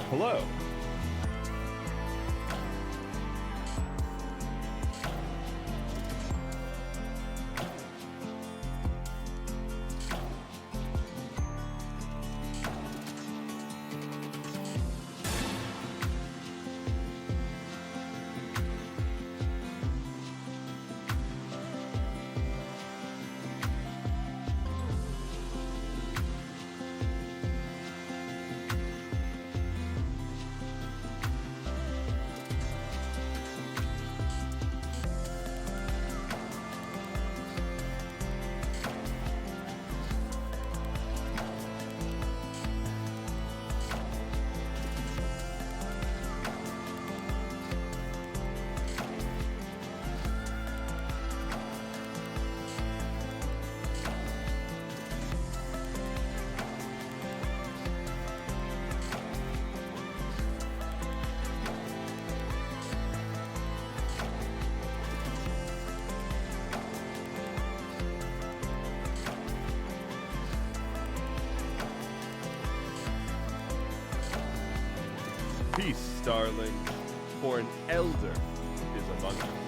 Hello. Peace, darling, for an elder is among us.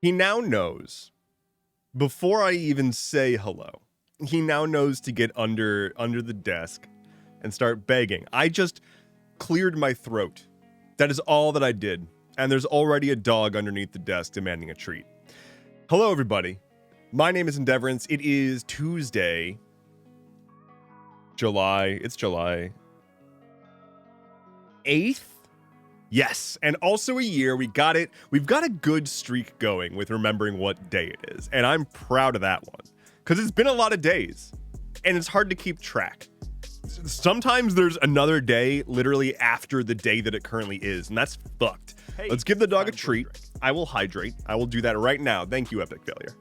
He now knows, before I even say hello, he now knows to get under the desk and start begging. I just cleared my throat. That is all that I did. And there's already a dog underneath the desk demanding a treat. Hello, everybody. My name is Endeavorance. It is Tuesday, July 8th? Yes, and also a year. We got it. We've got a good streak going with remembering what day it is, and I'm proud of that one because it's been a lot of days, and it's hard to keep track. Sometimes there's another day literally after the day that it currently is, and that's fucked. Hey, let's give the dog a treat. I will hydrate. I will do that right now. Thank you, Epic Failure.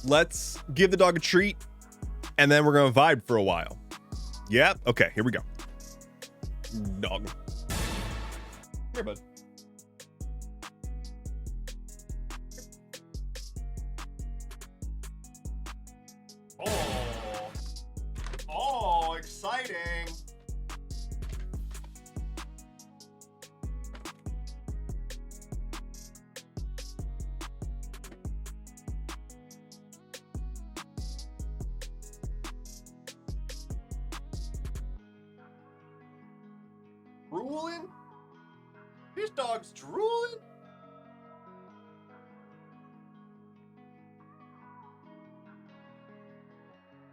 Let's give the dog a treat, and then we're gonna vibe for a while. Yeah. Okay. Here we go. Dog. Here, bud. Oh, exciting. Drooling? This dog's drooling?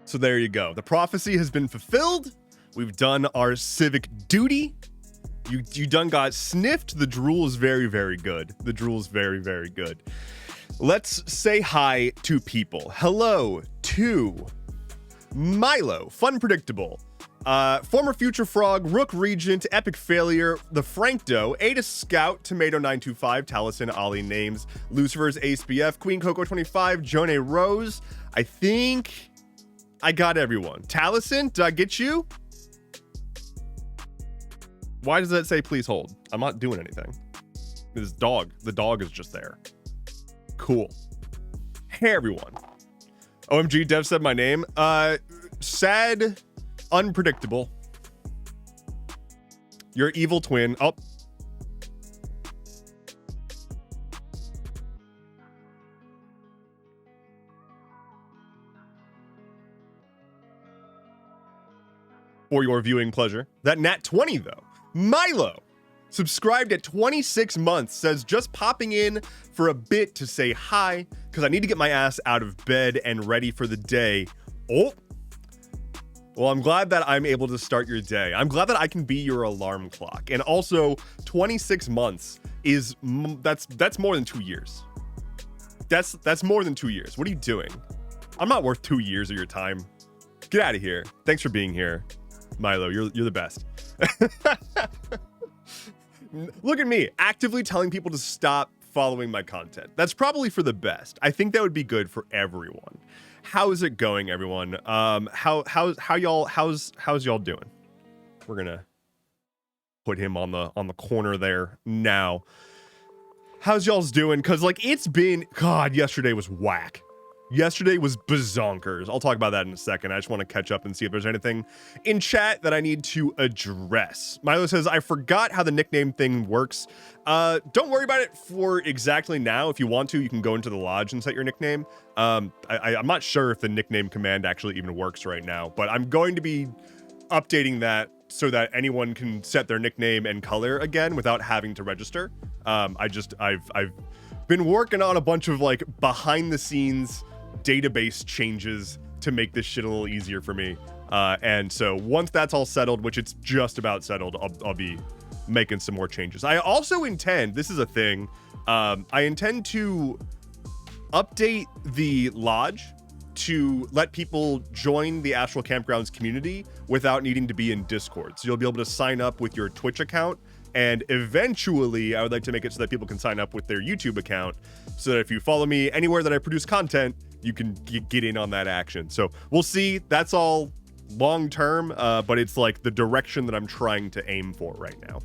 So there you go. The prophecy has been fulfilled. We've done our civic duty. You done got sniffed. The drool is very, very good. The drool is very, very good. Let's say hi to people. Hello to Milo, Fun Predictable. Former Future Frog, Rook Regent, Epic Failure, The Frankdo, Ada Scout, Tomato925, Taliesin, Ollie Names, Lucifer's AceBF, Queen Coco 25, Jone Rose. I think I got everyone. Taliesin, did I get you? Why does that say please hold? I'm not doing anything. This dog, the dog is just there. Cool. Hey everyone. OMG, Dev said my name. Sad, unpredictable. Your evil twin. Oh. For your viewing pleasure. That nat 20 though. Milo, subscribed at 26 months, says just popping in for a bit to say hi because I need to get my ass out of bed and ready for the day. Oh. Well, I'm glad that I'm able to start your day. I'm glad that I can be your alarm clock. And also, 26 months is that's more than 2 years. That's more than 2 years. What are you doing? I'm not worth 2 years of your time. Get out of here. Thanks for being here, Milo. You're the best. Look at me, actively telling people to stop following my content. That's probably for the best. I think that would be good for everyone. How's it going, everyone? How's y'all doing? We're gonna put him on the corner there now. How's y'all's doing? Cause like it's been, God, yesterday was whack. Yesterday was bazonkers. I'll talk about that in a second. I just want to catch up and see if there's anything in chat that I need to address. Milo says, I forgot how the nickname thing works. Don't worry about it for exactly now. If you want to, you can go into the lodge and set your nickname. I'm not sure if the nickname command actually even works right now, but I'm going to be updating that so that anyone can set their nickname and color again without having to register. I've been working on a bunch of like behind the scenes database changes to make this shit a little easier for me. And so once that's all settled, which it's just about settled, I'll be making some more changes. I also intend, this is a thing, I intend to update the lodge to let people join the Astral Campgrounds community without needing to be in Discord. So you'll be able to sign up with your Twitch account, and eventually I would like to make it so that people can sign up with their YouTube account, so that if you follow me anywhere that I produce content, you can get in on that action. So we'll see. That's all long term, but it's like the direction that I'm trying to aim for right now.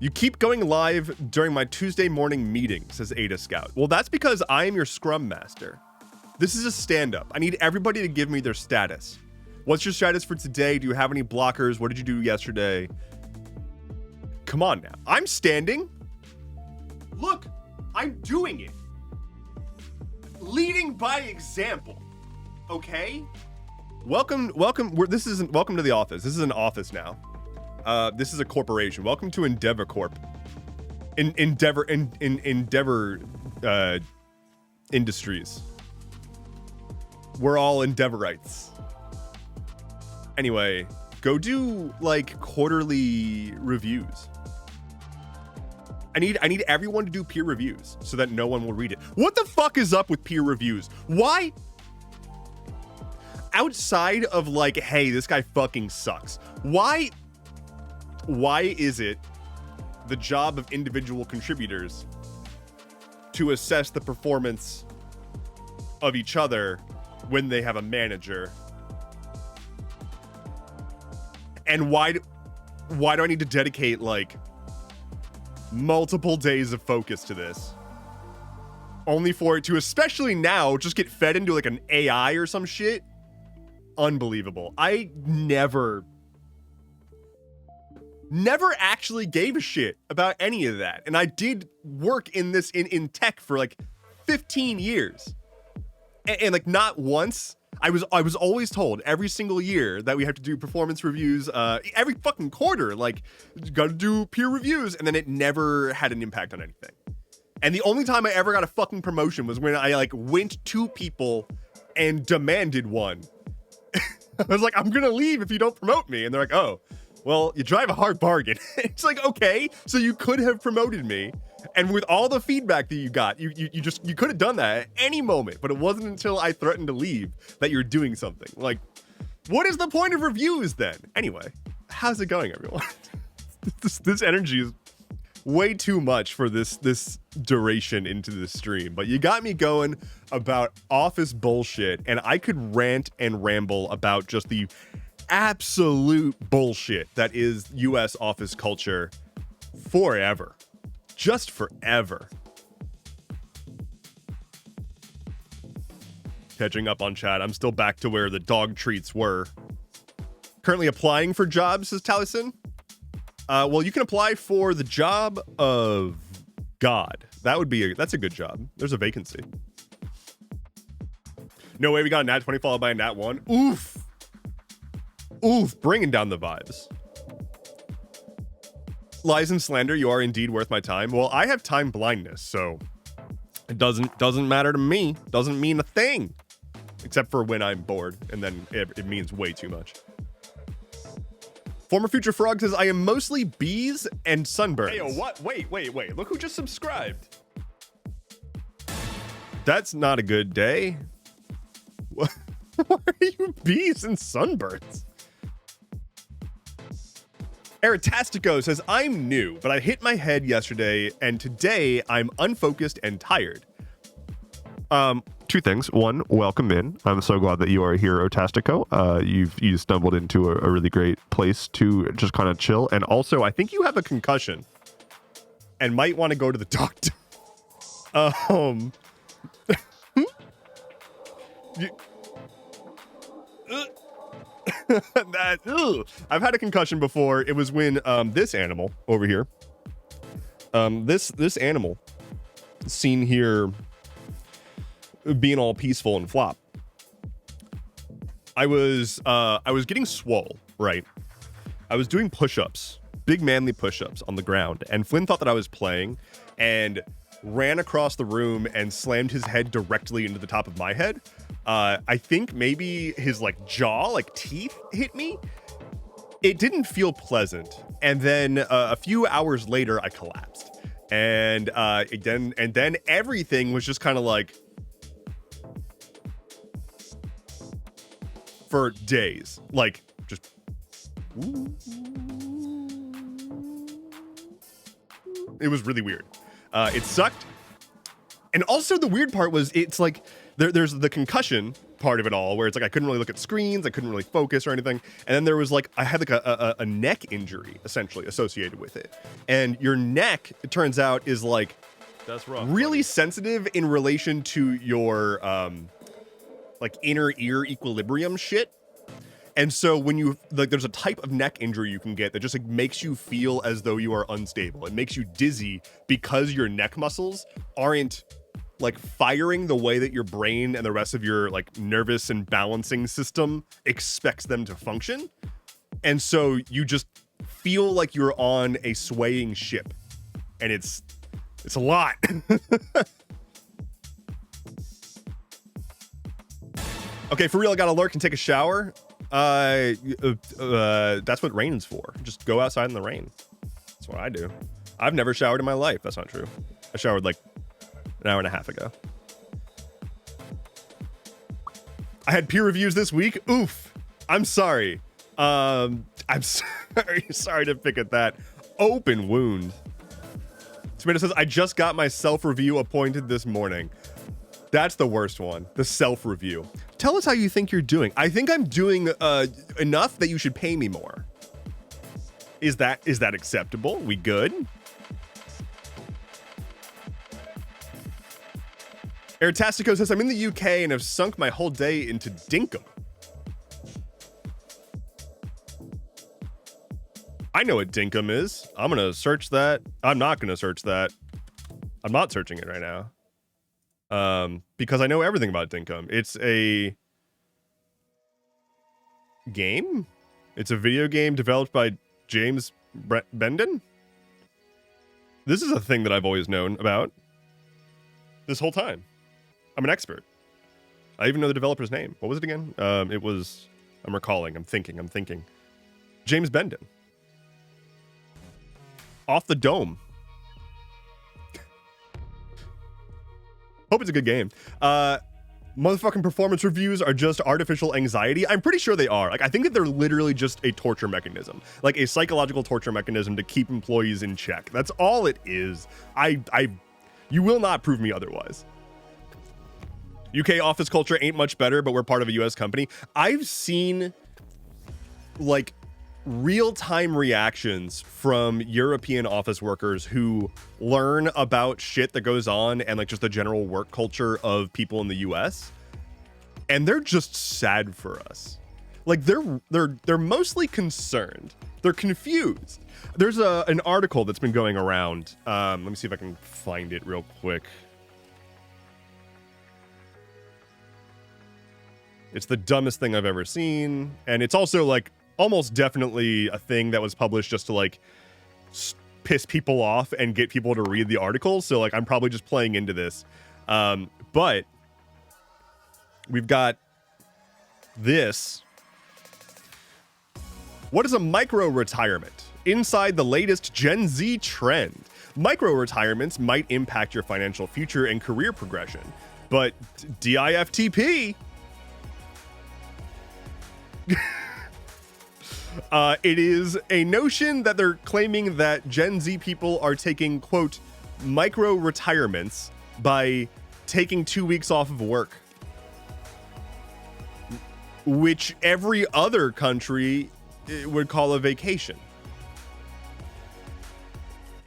You keep going live during my Tuesday morning meeting, says Ada Scout. Well, that's because I am your Scrum Master. This is a stand-up. I need everybody to give me their status. What's your status for today? Do you have any blockers? What did you do yesterday? Come on now. I'm standing. Look, I'm doing it. Leading by example. Okay? Welcome. Welcome to the office. This is an office now. This is a corporation. Welcome to Endeavor Corp. Endeavor Industries. We're all Endeavorites. Anyway, go do like quarterly reviews. I need everyone to do peer reviews so that no one will read it. What the fuck is up with peer reviews? Why? Outside of like, hey, this guy fucking sucks. Why is it the job of individual contributors to assess the performance of each other when they have a manager? And why do I need to dedicate like multiple days of focus to this? Only for it to, especially now, just get fed into like an AI or some shit? Unbelievable. I never actually gave a shit about any of that. And I did work in this in tech for like 15 years. And like not once. I was always told every single year that we have to do performance reviews every fucking quarter, like got to do peer reviews, and then it never had an impact on anything. And the only time I ever got a fucking promotion was when I like went to people and demanded one. I was like, I'm gonna leave if you don't promote me, and they're like, oh, well, you drive a hard bargain. It's like, okay, so you could have promoted me, and with all the feedback that you got, you could have done that at any moment, but it wasn't until I threatened to leave that you're doing something. Like, what is the point of reviews then? Anyway, how's it going, everyone? This energy is way too much for this duration into the stream, but you got me going about office bullshit, and I could rant and ramble about just the absolute bullshit that is US office culture forever. Just forever. Catching up on chat. I'm still back to where the dog treats were. Currently applying for jobs, says Taliesin. Well, you can apply for the job of God. That's a good job. There's a vacancy. No way we got a nat 20 followed by a nat 1. Oof. Oof, bringing down the vibes. Lies and slander, you are indeed worth my time. Well, I have time blindness, so it doesn't matter to me. Doesn't mean a thing. Except for when I'm bored, and then it means way too much. Former Future Frog says, I am mostly bees and sunburns. Hey, yo, what? Wait. Look who just subscribed. That's not a good day. Why are you bees and sunburns? Eritastico says, I'm new, but I hit my head yesterday, and today I'm unfocused and tired. Two things. One, welcome in. I'm so glad that you are here, Otastico. You stumbled into a really great place to just kind of chill. And also, I think you have a concussion and might want to go to the doctor. I've had a concussion before. It was when this animal over here, this animal seen here being all peaceful and flop. I was getting swole, right? I was doing push-ups, big manly push-ups on the ground, and Flynn thought that I was playing and ran across the room and slammed his head directly into the top of my head. I think maybe his like jaw, like teeth hit me. It didn't feel pleasant. And then a few hours later, I collapsed. And then everything was just kind of like for days, like just. It was really weird. It sucked. And also the weird part was it's like there's the concussion part of it all where it's like I couldn't really look at screens, I couldn't really focus or anything. And then there was like I had like a neck injury essentially associated with it. And your neck, it turns out, is like that's rough, really sensitive in relation to your like inner ear equilibrium shit. And so when you like, there's a type of neck injury you can get that just like makes you feel as though you are unstable. It makes you dizzy because your neck muscles aren't like firing the way that your brain and the rest of your like nervous and balancing system expects them to function. And so you just feel like you're on a swaying ship, and it's a lot. Okay, for real, I gotta lurk and take a shower. That's what rain's for. Just go outside in the rain. That's what I do. I've never showered in my life. That's not true. I showered like an hour and a half ago. I had peer reviews this week. Oof. I'm sorry. I'm sorry to pick at that. Open wound. Tomato says, I just got my self-review appointed this morning. That's the worst one. The self-review. Tell us how you think you're doing. I think I'm doing enough that you should pay me more. Is that acceptable? We good? Airtastico says, I'm in the UK and have sunk my whole day into Dinkum. I know what Dinkum is. I'm going to search that. I'm not going to search that. I'm not searching it right now. Because I know everything about Dinkum. It's a game? It's a video game developed by James Benden? This is a thing that I've always known about this whole time. I'm an expert. I even know the developer's name. What was it again? It was... I'm recalling. I'm thinking. James Benden. Off the Dome. Hope it's a good game. Motherfucking performance reviews are just artificial anxiety. I'm pretty sure they are. Like, I think that they're literally just a torture mechanism, like a psychological torture mechanism to keep employees in check. That's all it is. You will not prove me otherwise. UK office culture ain't much better, but we're part of a US company. I've seen like real-time reactions from European office workers who learn about shit that goes on and like just the general work culture of people in the US, and they're just sad for us. Like they're mostly concerned. They're confused. There's an article that's been going around. Let me see if I can find it real quick. It's the dumbest thing I've ever seen, and it's also like almost definitely a thing that was published just to like piss people off and get people to read the article. So like I'm probably just playing into this. But we've got this. What is a micro retirement? Inside the latest Gen Z trend. Micro retirements might impact your financial future and career progression, but DIFTP. It is a notion that they're claiming that Gen Z people are taking, quote, micro retirements by taking 2 weeks off of work, which every other country would call a vacation.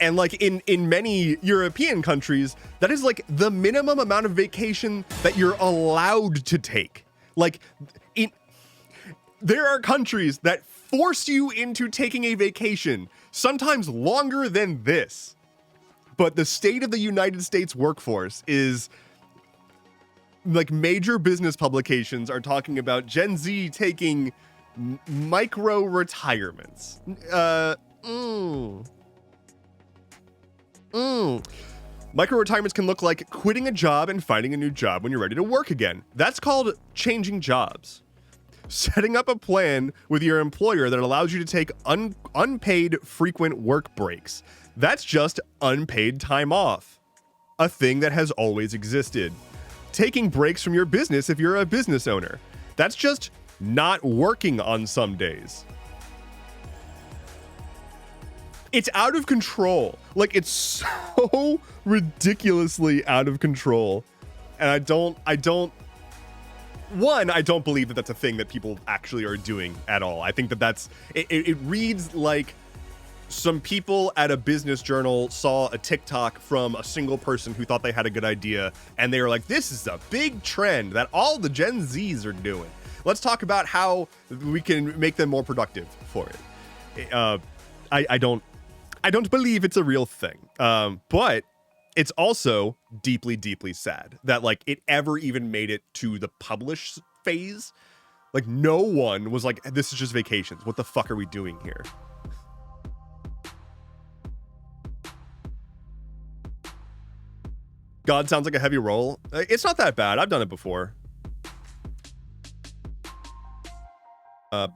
And like in many European countries, that is like the minimum amount of vacation that you're allowed to take. Like there are countries that force you into taking a vacation, sometimes longer than this. But the state of the United States workforce is like major business publications are talking about Gen Z taking micro retirements. Micro retirements can look like quitting a job and finding a new job when you're ready to work again. That's called changing jobs. Setting up a plan with your employer that allows you to take unpaid frequent work breaks. That's just unpaid time off. A thing that has always existed. Taking breaks from your business if you're a business owner. That's just not working on some days. It's out of control. Like, it's so ridiculously out of control. And I don't believe that that's a thing that people actually are doing at all. I think that it reads like some people at a business journal saw a TikTok from a single person who thought they had a good idea, and they were like, this is a big trend that all the Gen Zs are doing. Let's talk about how we can make them more productive for it. I don't believe it's a real thing. But it's also deeply, deeply sad that like it ever even made it to the publish phase. Like no one was like, this is just vacations. What the fuck are we doing here? God sounds like a heavy roll. It's not that bad. I've done it before. I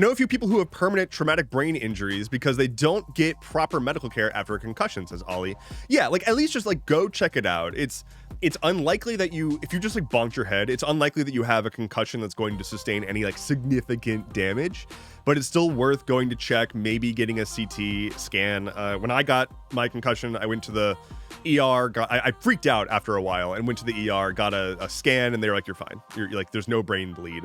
know a few people who have permanent traumatic brain injuries because they don't get proper medical care after a concussion, says Ollie. Yeah, like at least just like go check it out. It's unlikely that if you just like bonked your head, it's unlikely that you have a concussion that's going to sustain any like significant damage, but it's still worth going to check, maybe getting a CT scan. When I got my concussion, I went to the ER, I freaked out after a while and went to the ER, got a scan, and they were like, you're fine. You're like, there's no brain bleed.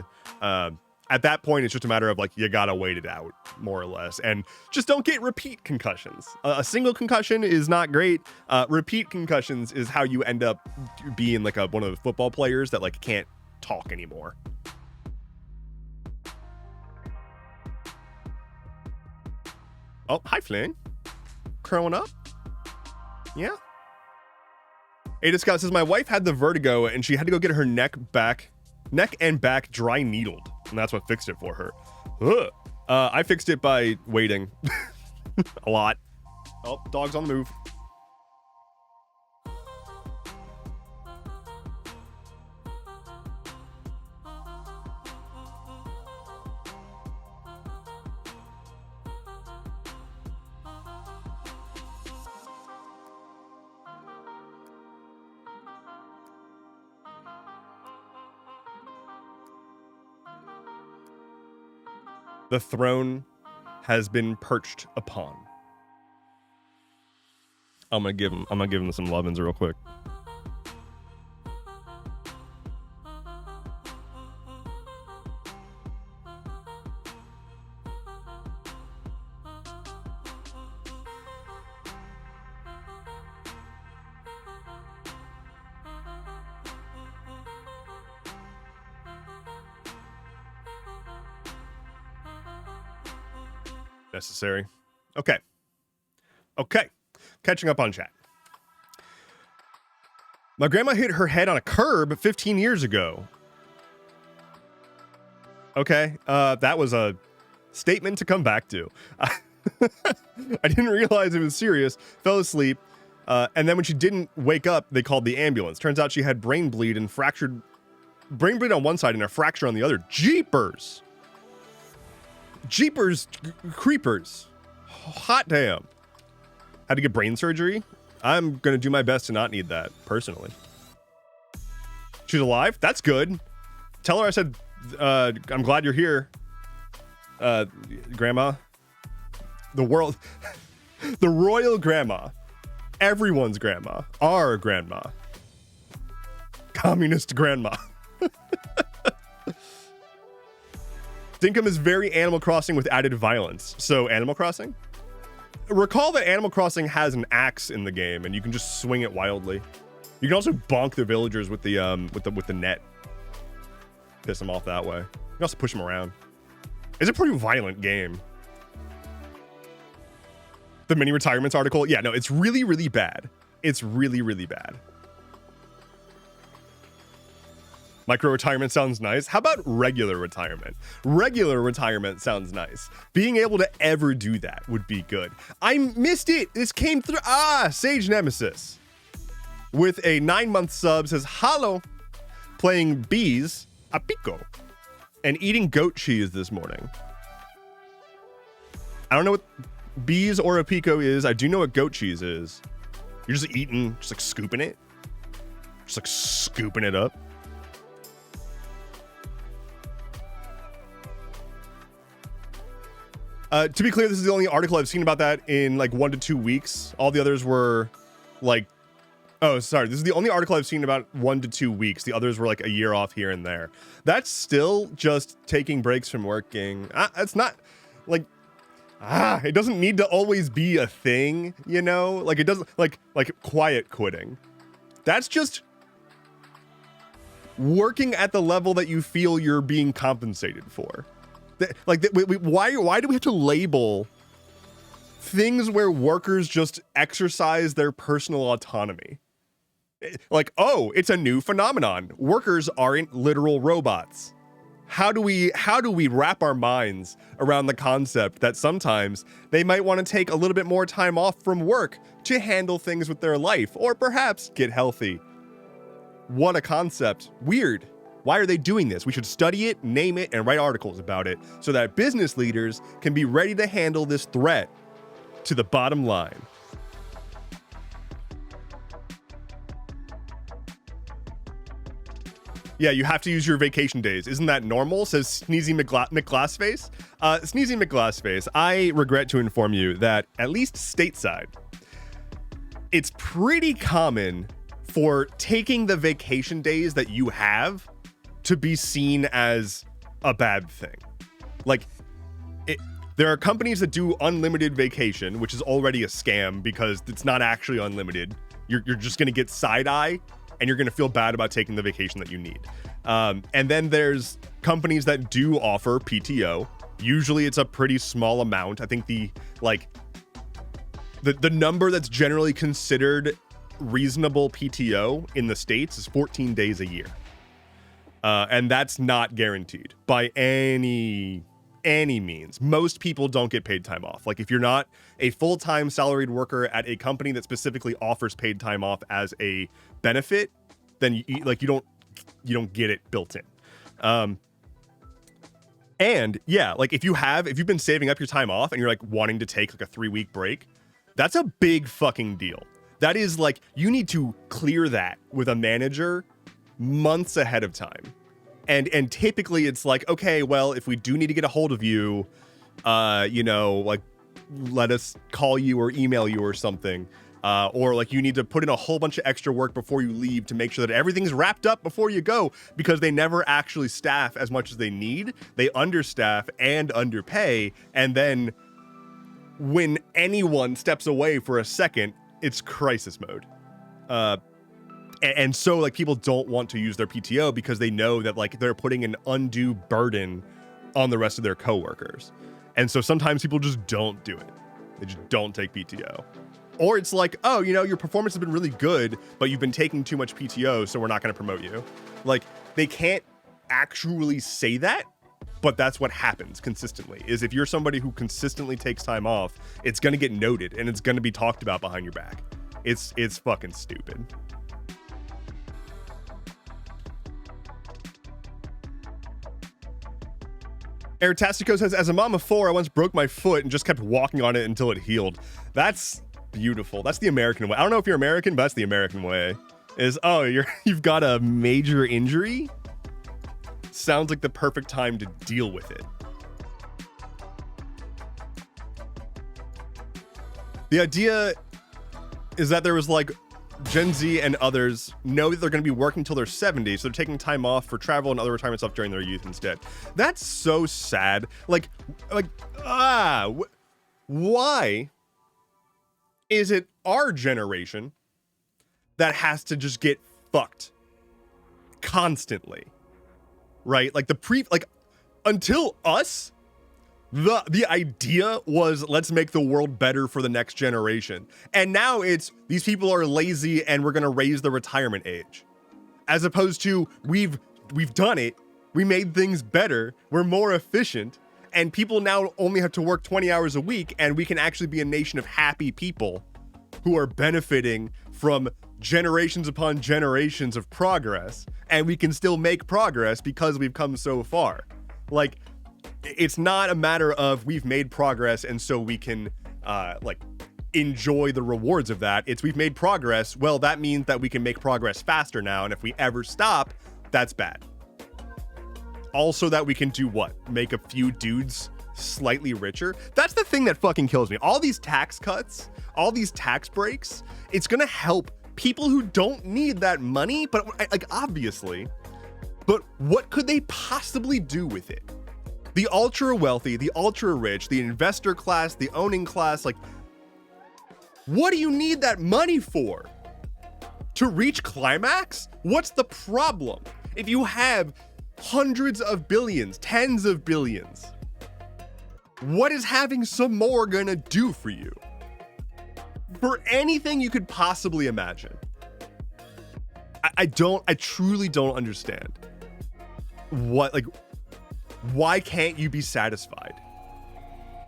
At that point, it's just a matter of like, you gotta wait it out, more or less. And just don't get repeat concussions. A single concussion is not great. Repeat concussions is how you end up being like one of the football players that like can't talk anymore. Oh, hi, Flynn. Curling up? Yeah. Ada Scott says, my wife had the vertigo and she had to go get her neck and back dry needled. And that's what fixed it for her. I fixed it by waiting a lot. Oh, dog's on the move. The throne has been perched upon. I'm gonna give him some lovin's real quick. Necessary. Okay. Catching up on chat. My grandma hit her head on a curb 15 years ago. Okay. That was a statement to come back to. I didn't realize it was serious. Fell asleep. And then when she didn't wake up, they called the ambulance. Turns out she had brain bleed on one side and a fracture on the other. Jeepers creepers. Hot damn. Had to get brain surgery. I'm going to do my best to not need that, personally. She's alive? That's good. Tell her I said, I'm glad you're here, Grandma. The royal grandma. Everyone's grandma. Our grandma. Communist grandma. Dinkum is very Animal Crossing with added violence. So Animal Crossing? Recall that Animal Crossing has an axe in the game, and you can just swing it wildly. You can also bonk the villagers with the net. Piss them off that way. You can also push them around. It's a pretty violent game. The mini retirements article, yeah, no, it's really, really bad. It's really, really bad. Micro retirement sounds nice. How about regular retirement? Regular retirement sounds nice. Being able to ever do that would be good. I missed it. This came through. Sage Nemesis with a 9-month sub says, hello, playing bees, a pico, and eating goat cheese this morning. I don't know what bees or a pico is. I do know what goat cheese is. You're just eating, just like scooping it. Just like scooping it up. To be clear, this is the only article I've seen about that in like 1 to 2 weeks. All the others were like, oh, sorry. This is the only article I've seen about 1 to 2 weeks. The others were like a year off here and there. That's still just taking breaks from working. It's not like, it doesn't need to always be a thing, you know? Like it doesn't like quiet quitting. That's just working at the level that you feel you're being compensated for. Why do we have to label things where workers just exercise their personal autonomy? Like, oh, it's a new phenomenon. Workers aren't literal robots. How do we wrap our minds around the concept that sometimes they might want to take a little bit more time off from work to handle things with their life, or perhaps get healthy? What a concept. Weird. Why are they doing this? We should study it, name it, and write articles about it so that business leaders can be ready to handle this threat to the bottom line. Yeah, you have to use your vacation days. Isn't that normal? Says Sneezy McGlassface. Sneezy McGlassface, I regret to inform you that at least stateside, it's pretty common for taking the vacation days that you have to be seen as a bad thing. Like, there are companies that do unlimited vacation, which is already a scam because it's not actually unlimited. You're just gonna get side eye and you're gonna feel bad about taking the vacation that you need. And then there's companies that do offer PTO. Usually it's a pretty small amount. I think the number that's generally considered reasonable PTO in the States is 14 days a year. And that's not guaranteed by any means. Most people don't get paid time off. Like, if you're not a full-time salaried worker at a company that specifically offers paid time off as a benefit, then you don't get it built in. And yeah, like if you've been saving up your time off and you're like wanting to take like a 3-week break, that's a big fucking deal. That is like, you need to clear that with a manager months ahead of time. And typically it's like, okay, well, if we do need to get a hold of you, like let us call you or email you or something. Or like you need to put in a whole bunch of extra work before you leave to make sure that everything's wrapped up before you go, because they never actually staff as much as they need. They understaff and underpay. And then when anyone steps away for a second, it's crisis mode. And so like people don't want to use their PTO because they know that like they're putting an undue burden on the rest of their coworkers. And so sometimes people just don't do it. They just don't take PTO. Or it's like, oh, your performance has been really good, but you've been taking too much PTO, so we're not going to promote you. Like, they can't actually say that, but that's what happens consistently, is if you're somebody who consistently takes time off, it's going to get noted, and it's going to be talked about behind your back. It's fucking stupid. Airtastico says, as a mom of 4, I once broke my foot and just kept walking on it until it healed. That's beautiful. That's the American way. I don't know if you're American, but that's the American way. Is, oh, you've got a major injury? Sounds like the perfect time to deal with it. The idea is that there was like Gen Z and others know that they're going to be working until they're 70, so they're taking time off for travel and other retirement stuff during their youth instead. That's so sad. Why is it our generation that has to just get fucked constantly? Right? Like until us, the idea was, let's make the world better for the next generation. And now it's, these people are lazy and we're going to raise the retirement age. As opposed to, we've done it. We made things better. We're more efficient. And people now only have to work 20 hours a week, and we can actually be a nation of happy people who are benefiting from generations upon generations of progress. And we can still make progress because we've come so far. Like, it's not a matter of we've made progress and so we can enjoy the rewards of that. It's we've made progress. Well, that means that we can make progress faster now. And if we ever stop, that's bad. Also that we can do what? Make a few dudes slightly richer. That's the thing that fucking kills me. All these tax cuts, all these tax breaks, it's gonna help people who don't need that money, but like obviously, but what could they possibly do with it? The ultra wealthy, the ultra rich, the investor class, the owning class, like, what do you need that money for? To reach climax? What's the problem? If you have hundreds of billions, tens of billions, what is having some more gonna do for you? For anything you could possibly imagine. I truly don't understand why can't you be satisfied?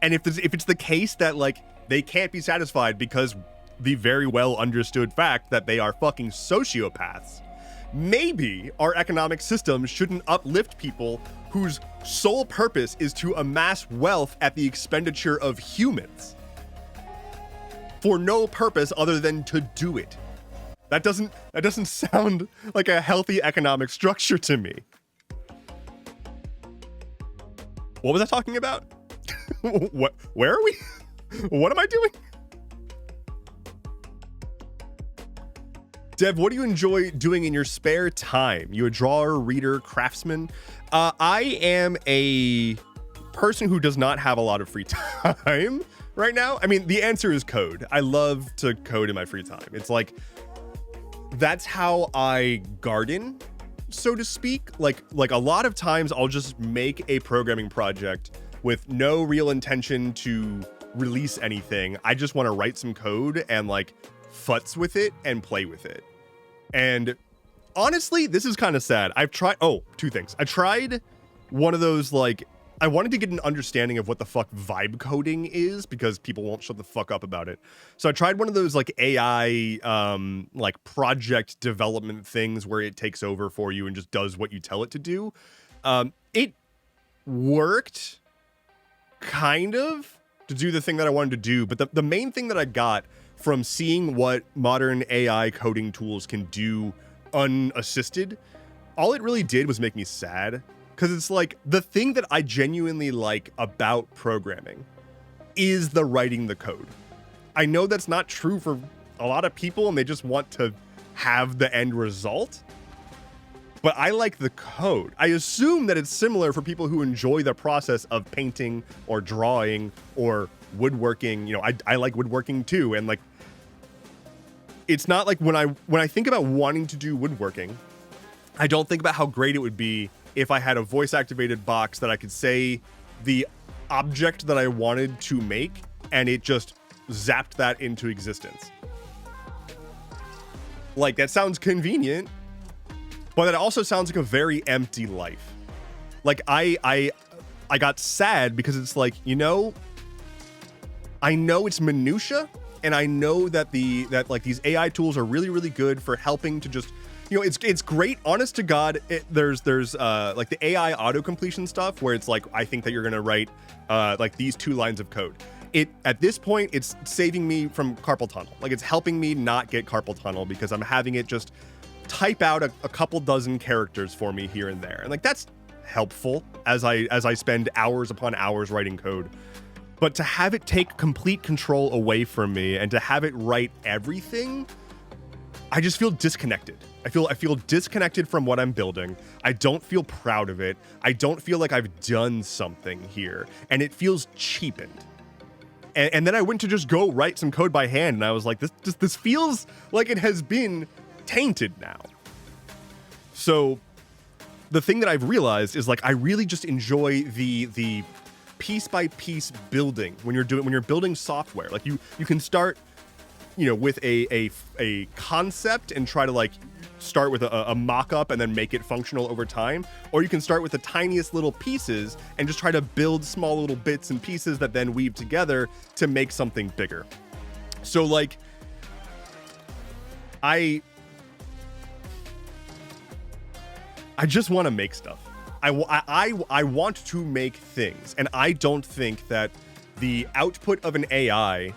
And if it's the case that like they can't be satisfied because the very well understood fact that they are fucking sociopaths, maybe our economic system shouldn't uplift people whose sole purpose is to amass wealth at the expenditure of humans for no purpose other than to do it. That doesn't sound like a healthy economic structure to me. What was I talking about? Where are we? What am I doing? Dev, what do you enjoy doing in your spare time? You a drawer, reader, craftsman? I am a person who does not have a lot of free time right now. I mean, the answer is code. I love to code in my free time. It's like, that's how I garden, so to speak. Like a lot of times I'll just make a programming project with no real intention to release anything. I just want to write some code and like futz with it and play with it. And honestly, this is kind of sad. I've tried, two things. I tried one of those, like, I wanted to get an understanding of what the fuck vibe coding is because people won't shut the fuck up about it. So I tried one of those like AI, like project development things where it takes over for you and just does what you tell it to do. It worked kind of to do the thing that I wanted to do. But the main thing that I got from seeing what modern AI coding tools can do unassisted, all it really did was make me sad. Because it's like the thing that I genuinely like about programming is the writing the code. I know that's not true for a lot of people and they just want to have the end result. But I like the code. I assume that it's similar for people who enjoy the process of painting or drawing or woodworking. You know, I like woodworking too. And like, it's not like when I think about wanting to do woodworking, I don't think about how great it would be if I had a voice activated box that I could say the object that I wanted to make and it just zapped that into existence. Like, that sounds convenient, but that also sounds like a very empty life. Like, I got sad because it's like, you know, I know it's minutia and I know that like these AI tools are really, really good for helping to just, you know, it's great. Honest to God, there's like the AI auto completion stuff where it's like, I think that you're gonna write like these 2 lines of code. At this point, it's saving me from carpal tunnel. Like, it's helping me not get carpal tunnel because I'm having it just type out a couple dozen characters for me here and there, and like that's helpful as I spend hours upon hours writing code. But to have it take complete control away from me and to have it write everything, I just feel disconnected. I feel disconnected from what I'm building. I don't feel proud of it. I don't feel like I've done something here, and it feels cheapened. And then I went to just go write some code by hand, and I was like, this feels like it has been tainted now. So the thing that I've realized is like I really just enjoy the piece by piece building when you're building software. Like you can start, you know, with a concept and try to like start with a mock-up and then make it functional over time, or you can start with the tiniest little pieces and just try to build small little bits and pieces that then weave together to make something bigger. So like I just want to make stuff. I want to make things, and I don't think that the output of an AI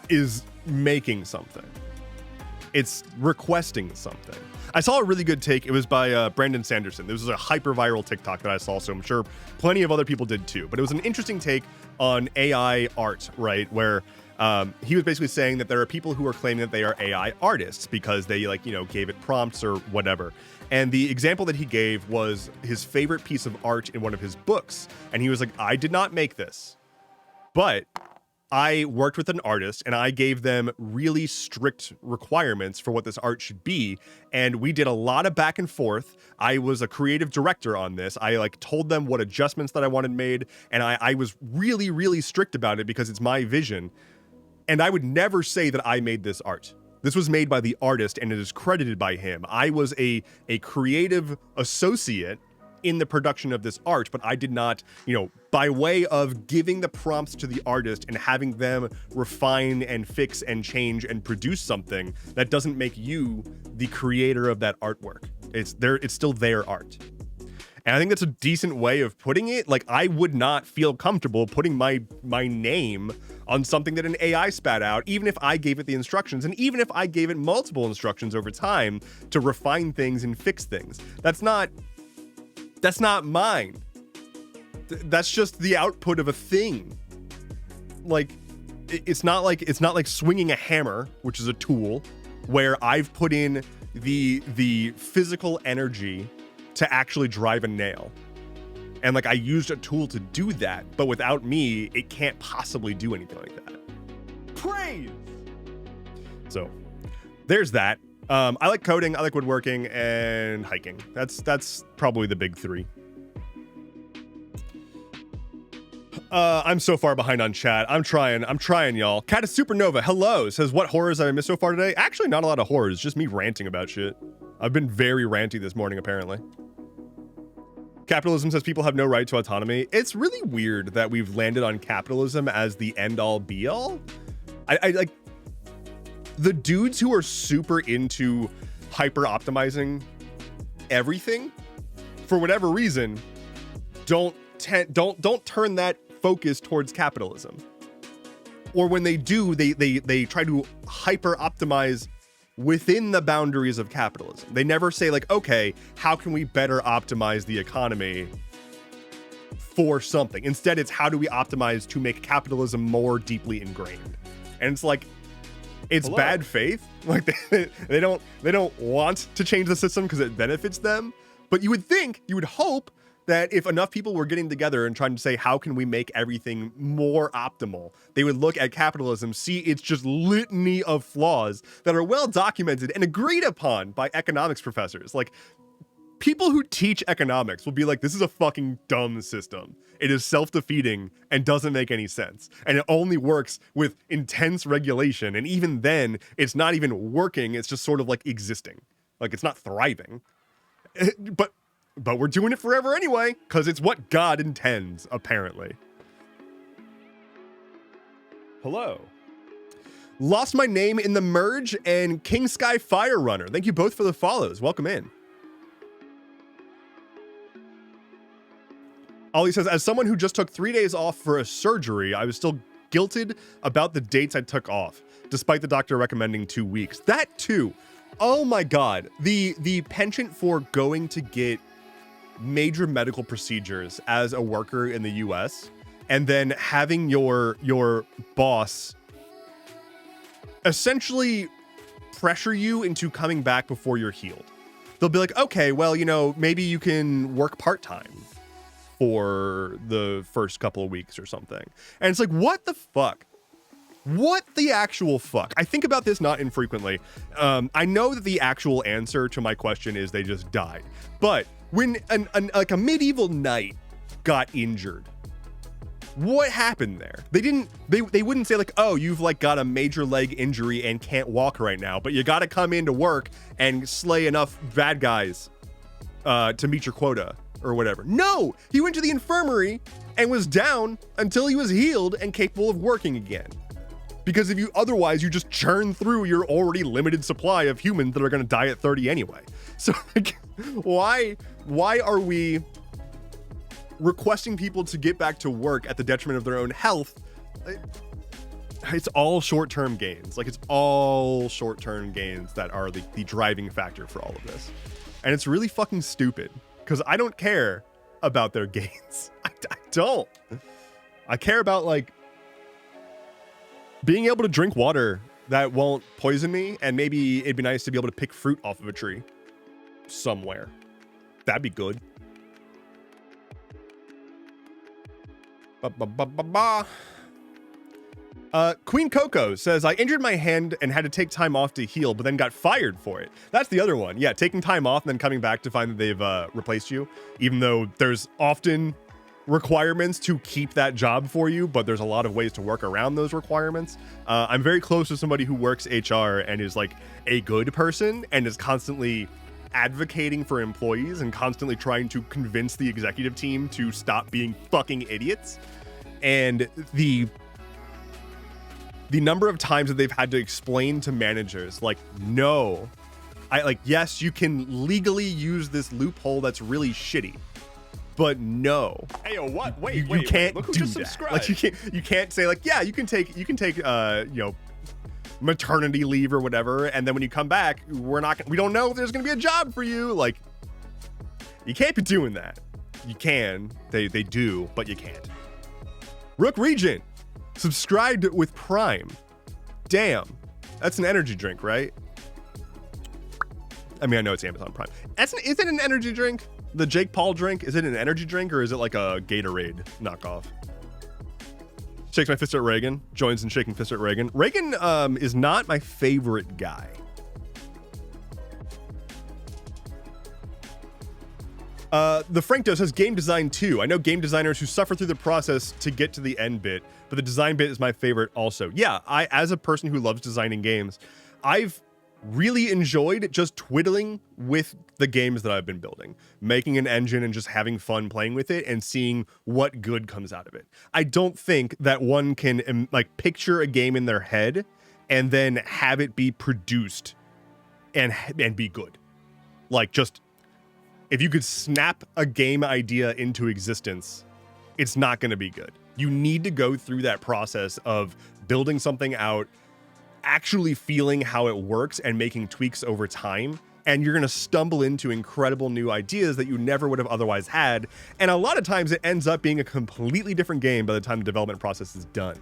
is making something. It's requesting something. I saw a really good take. It was by Brandon Sanderson. This was a hyper viral TikTok that I saw, so I'm sure plenty of other people did too. But it was an interesting take on AI art, right? Where he was basically saying that there are people who are claiming that they are AI artists because they like, you know, gave it prompts or whatever. And the example that he gave was his favorite piece of art in one of his books. And he was like, I did not make this, but I worked with an artist and I gave them really strict requirements for what this art should be. And we did a lot of back and forth. I was a creative director on this. I like told them what adjustments that I wanted made. And I was really, really strict about it because it's my vision. And I would never say that I made this art. This was made by the artist and it is credited by him. I was a creative associate in the production of this art, but I did not, by way of giving the prompts to the artist and having them refine and fix and change and produce something, that doesn't make you the creator of that artwork. It's still their art. And I think that's a decent way of putting it. Like, I would not feel comfortable putting my name on something that an AI spat out, even if I gave it the instructions, and even if I gave it multiple instructions over time to refine things and fix things. That's not mine. That's just the output of a thing. Like, it's not like swinging a hammer, which is a tool, where I've put in the physical energy to actually drive a nail. And like, I used a tool to do that, but without me, it can't possibly do anything like that. Praise! So, there's that. I like coding, I like woodworking, and hiking. That's probably the big three. I'm so far behind on chat. I'm trying, y'all. Cat of Supernova, hello, says, what horrors have I missed so far today? Actually, not a lot of horrors, just me ranting about shit. I've been very ranty this morning, apparently. Capitalism says people have no right to autonomy. It's really weird that we've landed on capitalism as the end-all be-all. I like the dudes who are super into hyper-optimizing everything, for whatever reason, don't turn that focus towards capitalism. Or when they do, they try to hyper-optimize within the boundaries of capitalism. They never say like, okay, how can we better optimize the economy for something? Instead, it's how do we optimize to make capitalism more deeply ingrained? And it's like, it's bad faith. Like they don't want to change the system because it benefits them. But you would hope that if enough people were getting together and trying to say, how can we make everything more optimal, they would look at capitalism, see its just litany of flaws that are well documented and agreed upon by economics professors. Like, people who teach economics will be like, this is a fucking dumb system. It is self-defeating and doesn't make any sense. And it only works with intense regulation. And even then, it's not even working. It's just sort of like existing. Like, it's not thriving. But we're doing it forever anyway, because it's what God intends, apparently. Hello. Lost my name in the merge and King Sky Fire Runner. Thank you both for the follows. Welcome in. Ollie says, as someone who just took 3 days off for a surgery, I was still guilted about the dates I took off, despite the doctor recommending 2 weeks. That too. Oh my God. The penchant for going to get major medical procedures as a worker in the US and then having your boss essentially pressure you into coming back before you're healed. They'll be like, okay, well, maybe you can work part-time for the first couple of weeks or something. And it's like, what the fuck? What the actual fuck? I think about this not infrequently. I know that the actual answer to my question is they just died. But when like a medieval knight got injured, what happened there? They wouldn't say like, oh, you've like got a major leg injury and can't walk right now, but you got to come into work and slay enough bad guys to meet your quota or whatever. No, he went to the infirmary and was down until he was healed and capable of working again. Because if you otherwise, you just churn through your already limited supply of humans that are going to die at 30 anyway. So like, why are we requesting people to get back to work at the detriment of their own health? It's all short-term gains. Like, it's all short-term gains that are the driving factor for all of this. And it's really fucking stupid because I don't care about their gains. I don't. I care about like being able to drink water that won't poison me, and maybe it'd be nice to be able to pick fruit off of a tree somewhere. That'd be good. Queen Coco says, I injured my hand and had to take time off to heal, but then got fired for it. That's the other one. Yeah, taking time off and then coming back to find that they've replaced you, even though there's often requirements to keep that job for you, but there's a lot of ways to work around those requirements. I'm very close to somebody who works HR and is like a good person and is constantly advocating for employees and constantly trying to convince the executive team to stop being fucking idiots. And the number of times that they've had to explain to managers, like, no, yes, you can legally use this loophole that's really shitty, but no. Hey, yo, what? Wait, you can't look who do just that. subscribed. Like, you can't say like, yeah, you can take maternity leave or whatever, and then when you come back, we don't know if there's gonna be a job for you. Like, you can't be doing that. You can, they do, but you can't. Rook Regent subscribed with Prime. Damn, that's an energy drink, right? I mean, I know it's Amazon Prime. Is it an energy drink? The Jake Paul drink? Is it an energy drink or is it like a Gatorade knockoff? Shakes my fist at Reagan. Joins in shaking fist at Reagan. Reagan is not my favorite guy. The Frankto says game design too. I know game designers who suffer through the process to get to the end bit, but the design bit is my favorite also. Yeah, as a person who loves designing games, I've really enjoyed just twiddling with the games that I've been building, making an engine and just having fun playing with it and seeing what good comes out of it. I don't think that one can like picture a game in their head and then have it be produced and be good. Like, just if you could snap a game idea into existence, it's not going to be good. You need to go through that process of building something out, actually feeling how it works and making tweaks over time. And you're going to stumble into incredible new ideas that you never would have otherwise had. And a lot of times it ends up being a completely different game by the time the development process is done.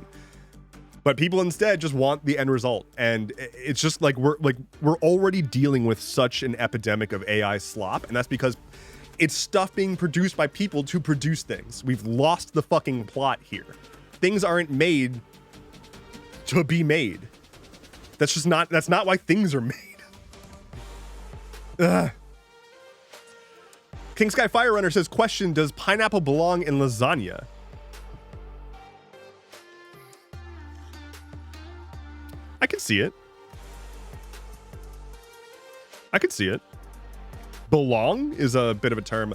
But people instead just want the end result. And it's just like we're already dealing with such an epidemic of AI slop. And that's because it's stuff being produced by people to produce things. We've lost the fucking plot here. Things aren't made to be made. That's not why things are made. Ugh. King Sky Fire Runner says, question, does pineapple belong in lasagna? I can see it. I can see it. Belong is a bit of a term.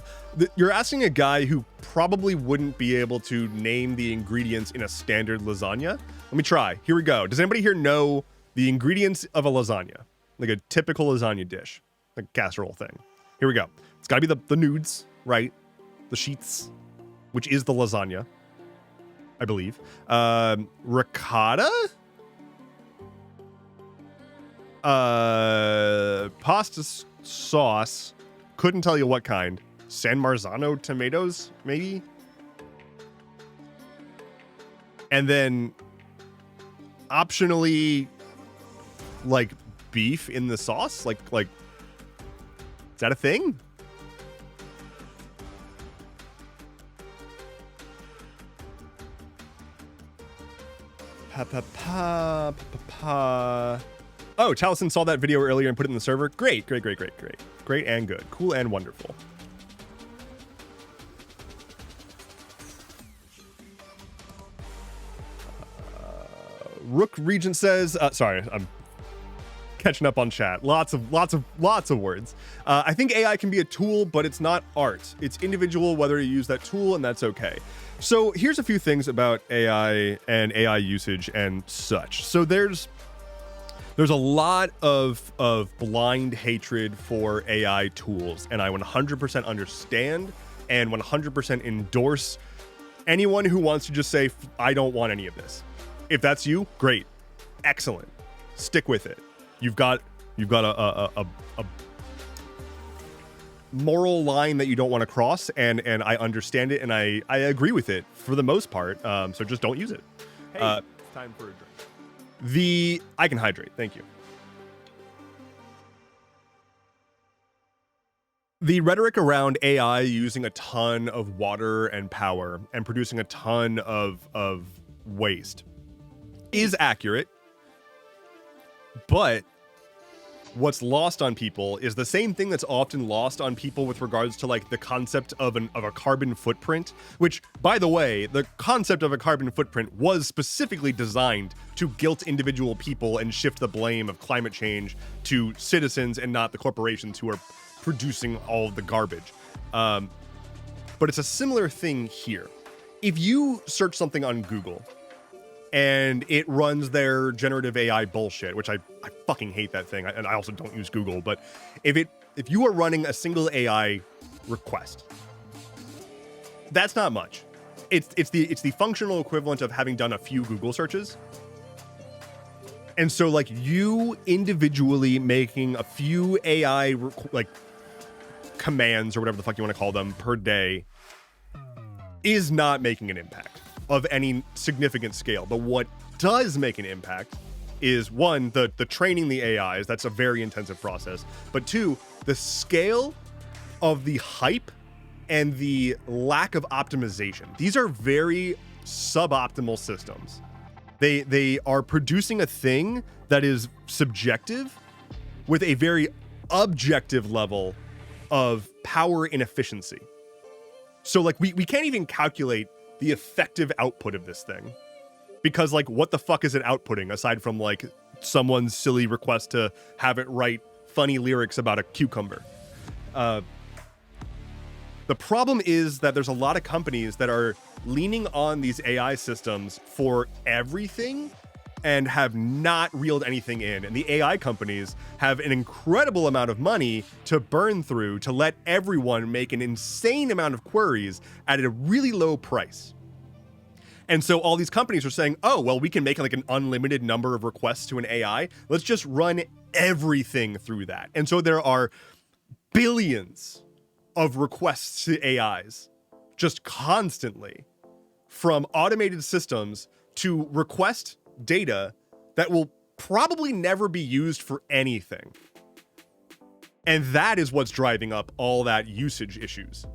You're asking a guy who probably wouldn't be able to name the ingredients in a standard lasagna. Let me try. Here we go. Does anybody here know the ingredients of a lasagna? Like a typical lasagna dish, like a casserole thing. Here we go. It's got to be the nudes, right? The sheets, which is the lasagna, I believe. Ricotta? Pasta sauce. Couldn't tell you what kind. San Marzano tomatoes, maybe? And then optionally, like beef in the sauce? Like, is that a thing? Oh, Taliesin saw that video earlier and put it in the server. Great. Great and good. Cool and wonderful. Rook Regent says, sorry, I'm catching up on chat. Lots of words. I think AI can be a tool, but it's not art. It's individual whether you use that tool, and that's okay. So here's a few things about AI and AI usage and such. So there's a lot of blind hatred for AI tools, and I 100% understand and 100% endorse anyone who wants to just say, I don't want any of this. If that's you, great. Excellent. Stick with it. You've got a moral line that you don't want to cross, and I understand it, and I agree with it for the most part. So just don't use it. Hey, it's time for a drink. I can hydrate. Thank you. The rhetoric around AI using a ton of water and power and producing a ton of waste is accurate, but what's lost on people is the same thing that's often lost on people with regards to like the concept of a carbon footprint, which, by the way, the concept of a carbon footprint was specifically designed to guilt individual people and shift the blame of climate change to citizens and not the corporations who are producing all of the garbage. But it's a similar thing here. If you search something on Google and it runs their generative AI bullshit, which I fucking hate that thing, and I also don't use Google, but if you are running a single AI request, that's not much. It's the functional equivalent of having done a few Google searches. And so like you individually making a few AI like commands or whatever the fuck you want to call them per day is not making an impact of any significant scale. But what does make an impact is, one, the training the AIs. That's a very intensive process. But two, the scale of the hype and the lack of optimization. These are very suboptimal systems. They are producing a thing that is subjective with a very objective level of power inefficiency. So like we can't even calculate the effective output of this thing, because like what the fuck is it outputting aside from like someone's silly request to have it write funny lyrics about a cucumber? The problem is that there's a lot of companies that are leaning on these AI systems for everything and have not reeled anything in. And the AI companies have an incredible amount of money to burn through to let everyone make an insane amount of queries at a really low price. And so all these companies are saying, oh, well, we can make like an unlimited number of requests to an AI. Let's just run everything through that. And so there are billions of requests to AIs just constantly, from automated systems to request data that will probably never be used for anything. And that is what's driving up all that usage issues.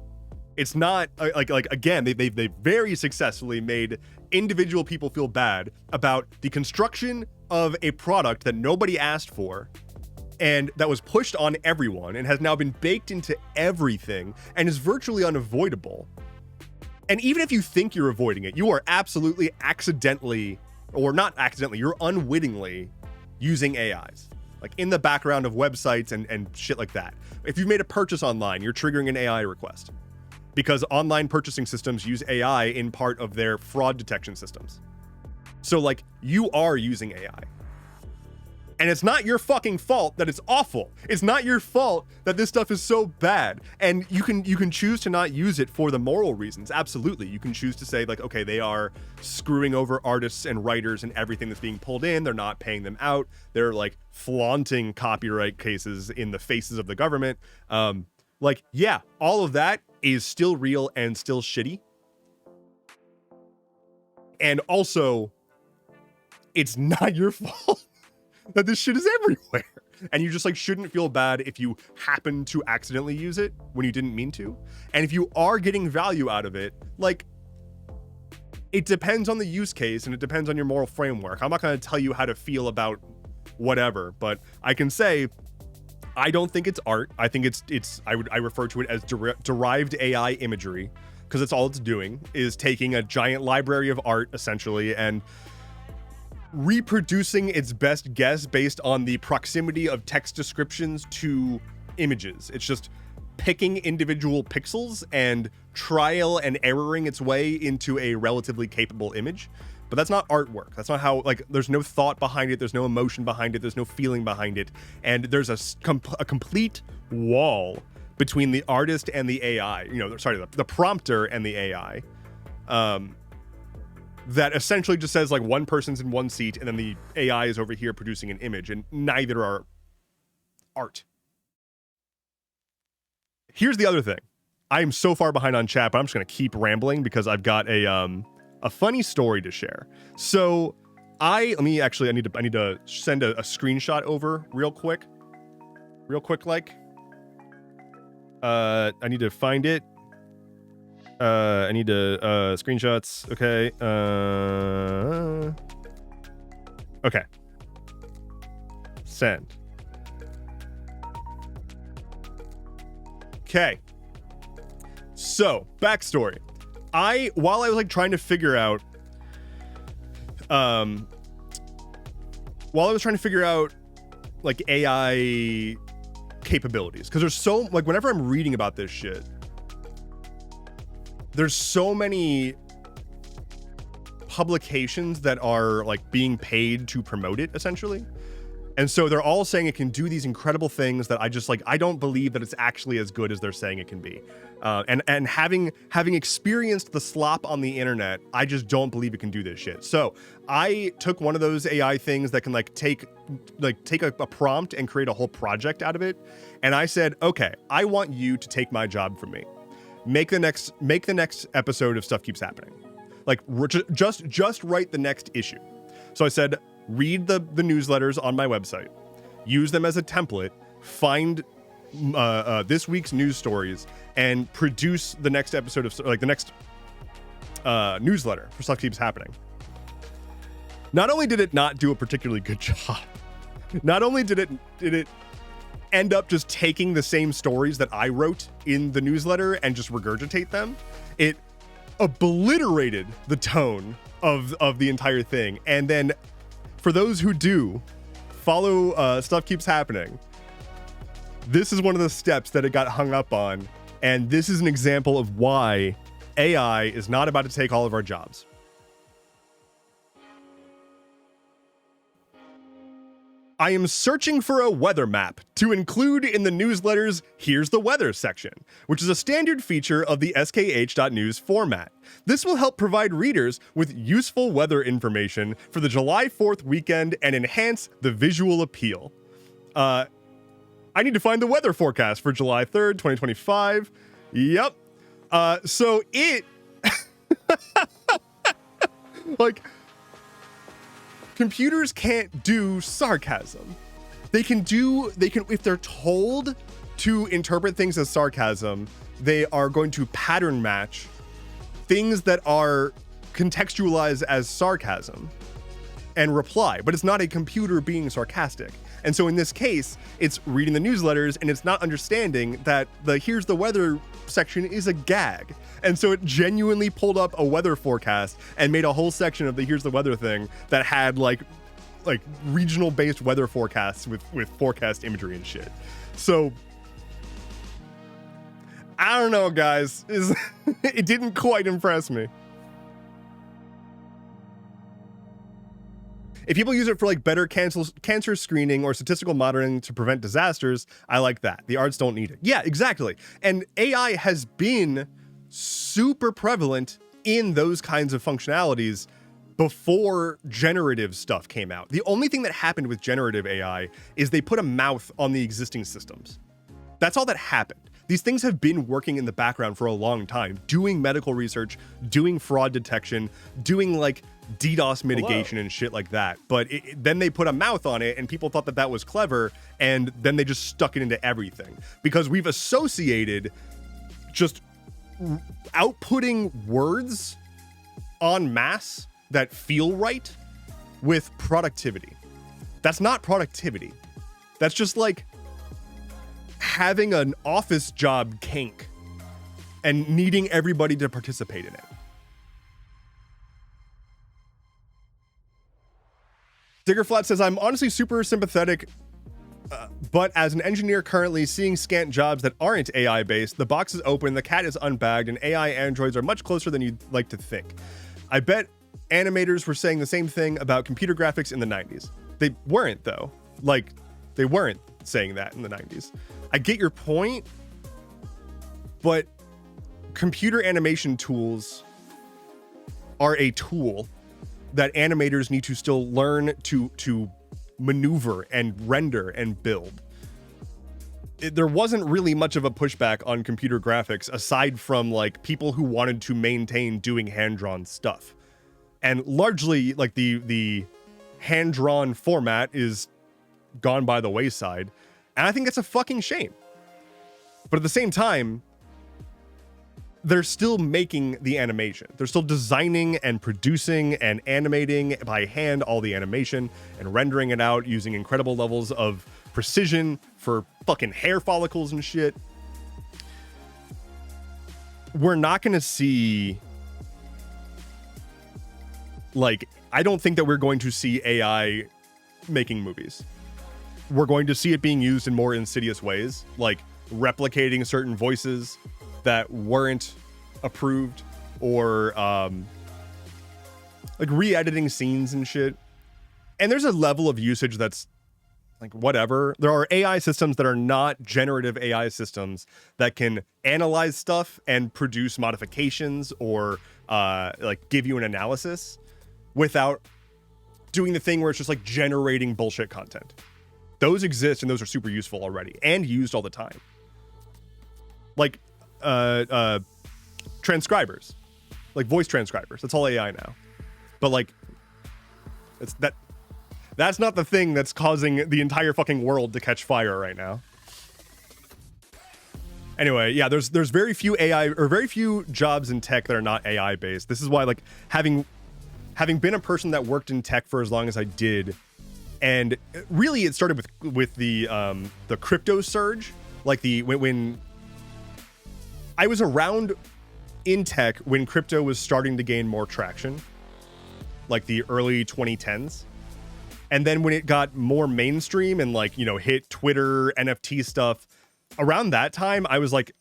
It's not like again, they very successfully made individual people feel bad about the construction of a product that nobody asked for and that was pushed on everyone and has now been baked into everything and is virtually unavoidable. And even if you think you're avoiding it, you are absolutely accidentally, or not accidentally, you're unwittingly using AIs, like in the background of websites and shit like that. If you've made a purchase online, you're triggering an AI request, because online purchasing systems use AI in part of their fraud detection systems. So like you are using AI. And it's not your fucking fault that it's awful. It's not your fault that this stuff is so bad. And you can choose to not use it for the moral reasons. Absolutely. You can choose to say like, okay, they are screwing over artists and writers and everything that's being pulled in. They're not paying them out. They're like flaunting copyright cases in the faces of the government. Like, yeah, all of that is still real and still shitty. And also, it's not your fault that this shit is everywhere. And you just like shouldn't feel bad if you happen to accidentally use it when you didn't mean to. And if you are getting value out of it, like, it depends on the use case and it depends on your moral framework. I'm not going to tell you how to feel about whatever, but I can say I don't think it's art. I think I refer to it as derived AI imagery, because that's all it's doing, is taking a giant library of art essentially and reproducing its best guess based on the proximity of text descriptions to images. It's just picking individual pixels and trial and erroring its way into a relatively capable image. But that's not artwork. That's not how, like, there's no thought behind it. There's no emotion behind it. There's no feeling behind it. And there's a complete wall between the artist and the AI, the prompter and the AI. That essentially just says like one person's in one seat and then the AI is over here producing an image, and neither are art. Here's the other thing. I am so far behind on chat, but I'm just going to keep rambling because I've got a funny story to share. So I need to send a screenshot over real quick. I need to find it. I need to screenshots. Okay. Okay. Send. Okay. So, backstory. While I was like trying to figure out, like AI capabilities, because there's so, like, whenever I'm reading about this shit, there's so many publications that are like being paid to promote it, essentially. And so they're all saying it can do these incredible things that I just like, I don't believe that it's actually as good as they're saying it can be. And having experienced the slop on the internet, I just don't believe it can do this shit. So I took one of those AI things that can like take a prompt and create a whole project out of it. And I said, okay, I want you to take my job from me. Make the next episode of Stuff Keeps Happening. Like just write the next issue. So I said, read the newsletters on my website, use them as a template, find this week's news stories, and produce the next episode of like the next newsletter for Stuff Keeps Happening. Not only did it not do a particularly good job, not only did it end up just taking the same stories that I wrote in the newsletter and just regurgitate them, it obliterated the tone of the entire thing. And then for those who do follow Stuff Keeps Happening, this is one of the steps that it got hung up on, and this is an example of why AI is not about to take all of our jobs. I am searching for a weather map to include in the newsletter's Here's the Weather section, which is a standard feature of the skh.news format. This will help provide readers with useful weather information for the July 4th weekend and enhance the visual appeal. I need to find the weather forecast for July 3rd, 2025. Yep. So it... like... Computers can't do sarcasm. They can, if they're told to interpret things as sarcasm, they are going to pattern match things that are contextualized as sarcasm and reply, but it's not a computer being sarcastic. And so in this case, it's reading the newsletters and it's not understanding that the Here's the Weather section is a gag. And so it genuinely pulled up a weather forecast and made a whole section of the Here's the Weather thing that had like regional based weather forecasts with forecast imagery and shit. So I don't know, guys. It didn't quite impress me. If people use it for like better cancer screening or statistical modeling to prevent disasters, I like that. The arts don't need it. Yeah, exactly. And AI has been super prevalent in those kinds of functionalities before generative stuff came out. The only thing that happened with generative AI is they put a mouth on the existing systems. That's all that happened. These things have been working in the background for a long time, doing medical research, doing fraud detection, doing like DDoS mitigation and shit like that. But then they put a mouth on it and people thought that that was clever, and then they just stuck it into everything because we've associated just outputting words en masse that feel right with productivity. That's not productivity. That's just like having an office job kink and needing everybody to participate in it. Diggerflat says, I'm honestly super sympathetic, but as an engineer currently seeing scant jobs that aren't AI-based, the box is open, the cat is unbagged, and AI androids are much closer than you'd like to think. I bet animators were saying the same thing about computer graphics in the 90s. They weren't, though. Like, they weren't saying that in the 90s. I get your point, but computer animation tools are a tool that animators need to still learn to maneuver and render and build. There wasn't really much of a pushback on computer graphics aside from like people who wanted to maintain doing hand-drawn stuff. And largely like the hand-drawn format is gone by the wayside. And I think that's a fucking shame. But at the same time, they're still making the animation. They're still designing and producing and animating by hand all the animation and rendering it out using incredible levels of precision for fucking hair follicles and shit. We're not going to see, like, I don't think that we're going to see AI making movies. We're going to see it being used in more insidious ways, like replicating certain voices that weren't approved, or like re-editing scenes and shit. And there's a level of usage that's like whatever. There are AI systems that are not generative AI systems that can analyze stuff and produce modifications or like give you an analysis without doing the thing where it's just like generating bullshit content. Those exist and those are super useful already and used all the time. Like transcribers, like voice transcribers. That's all AI now. But like that's not the thing that's causing the entire fucking world to catch fire right now. Anyway, yeah, there's very few AI or very few jobs in tech that are not AI based. This is why, like, having been a person that worked in tech for as long as I did, and really it started with the crypto surge, like when I was around in tech when crypto was starting to gain more traction, like the early 2010s. And then when it got more mainstream and, like, you know, hit Twitter, NFT stuff, around that time, I was like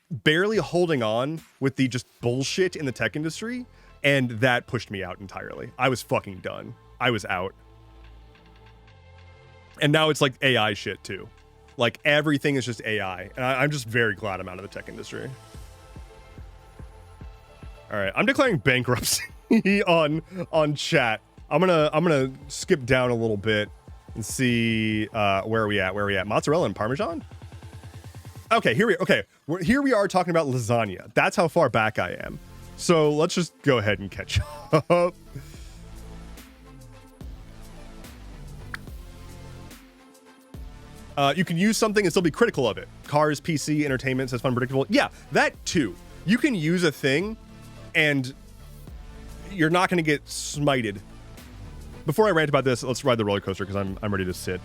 barely holding on with the just bullshit in the tech industry. And that pushed me out entirely. I was fucking done. I was out. And now it's like AI shit too. Like everything is just AI. And I'm just very glad I'm out of the tech industry. All right, I'm declaring bankruptcy on chat. I'm gonna skip down a little bit and see where are we at? Mozzarella and Parmesan? Okay, here we are talking about lasagna. That's how far back I am. So let's just go ahead and catch up. You can use something and still be critical of it. Cars, PC, entertainment, says fun, predictable. Yeah, that too. You can use a thing and you're not going to get smited. Before I rant about this, let's ride the roller coaster because I'm ready to sit.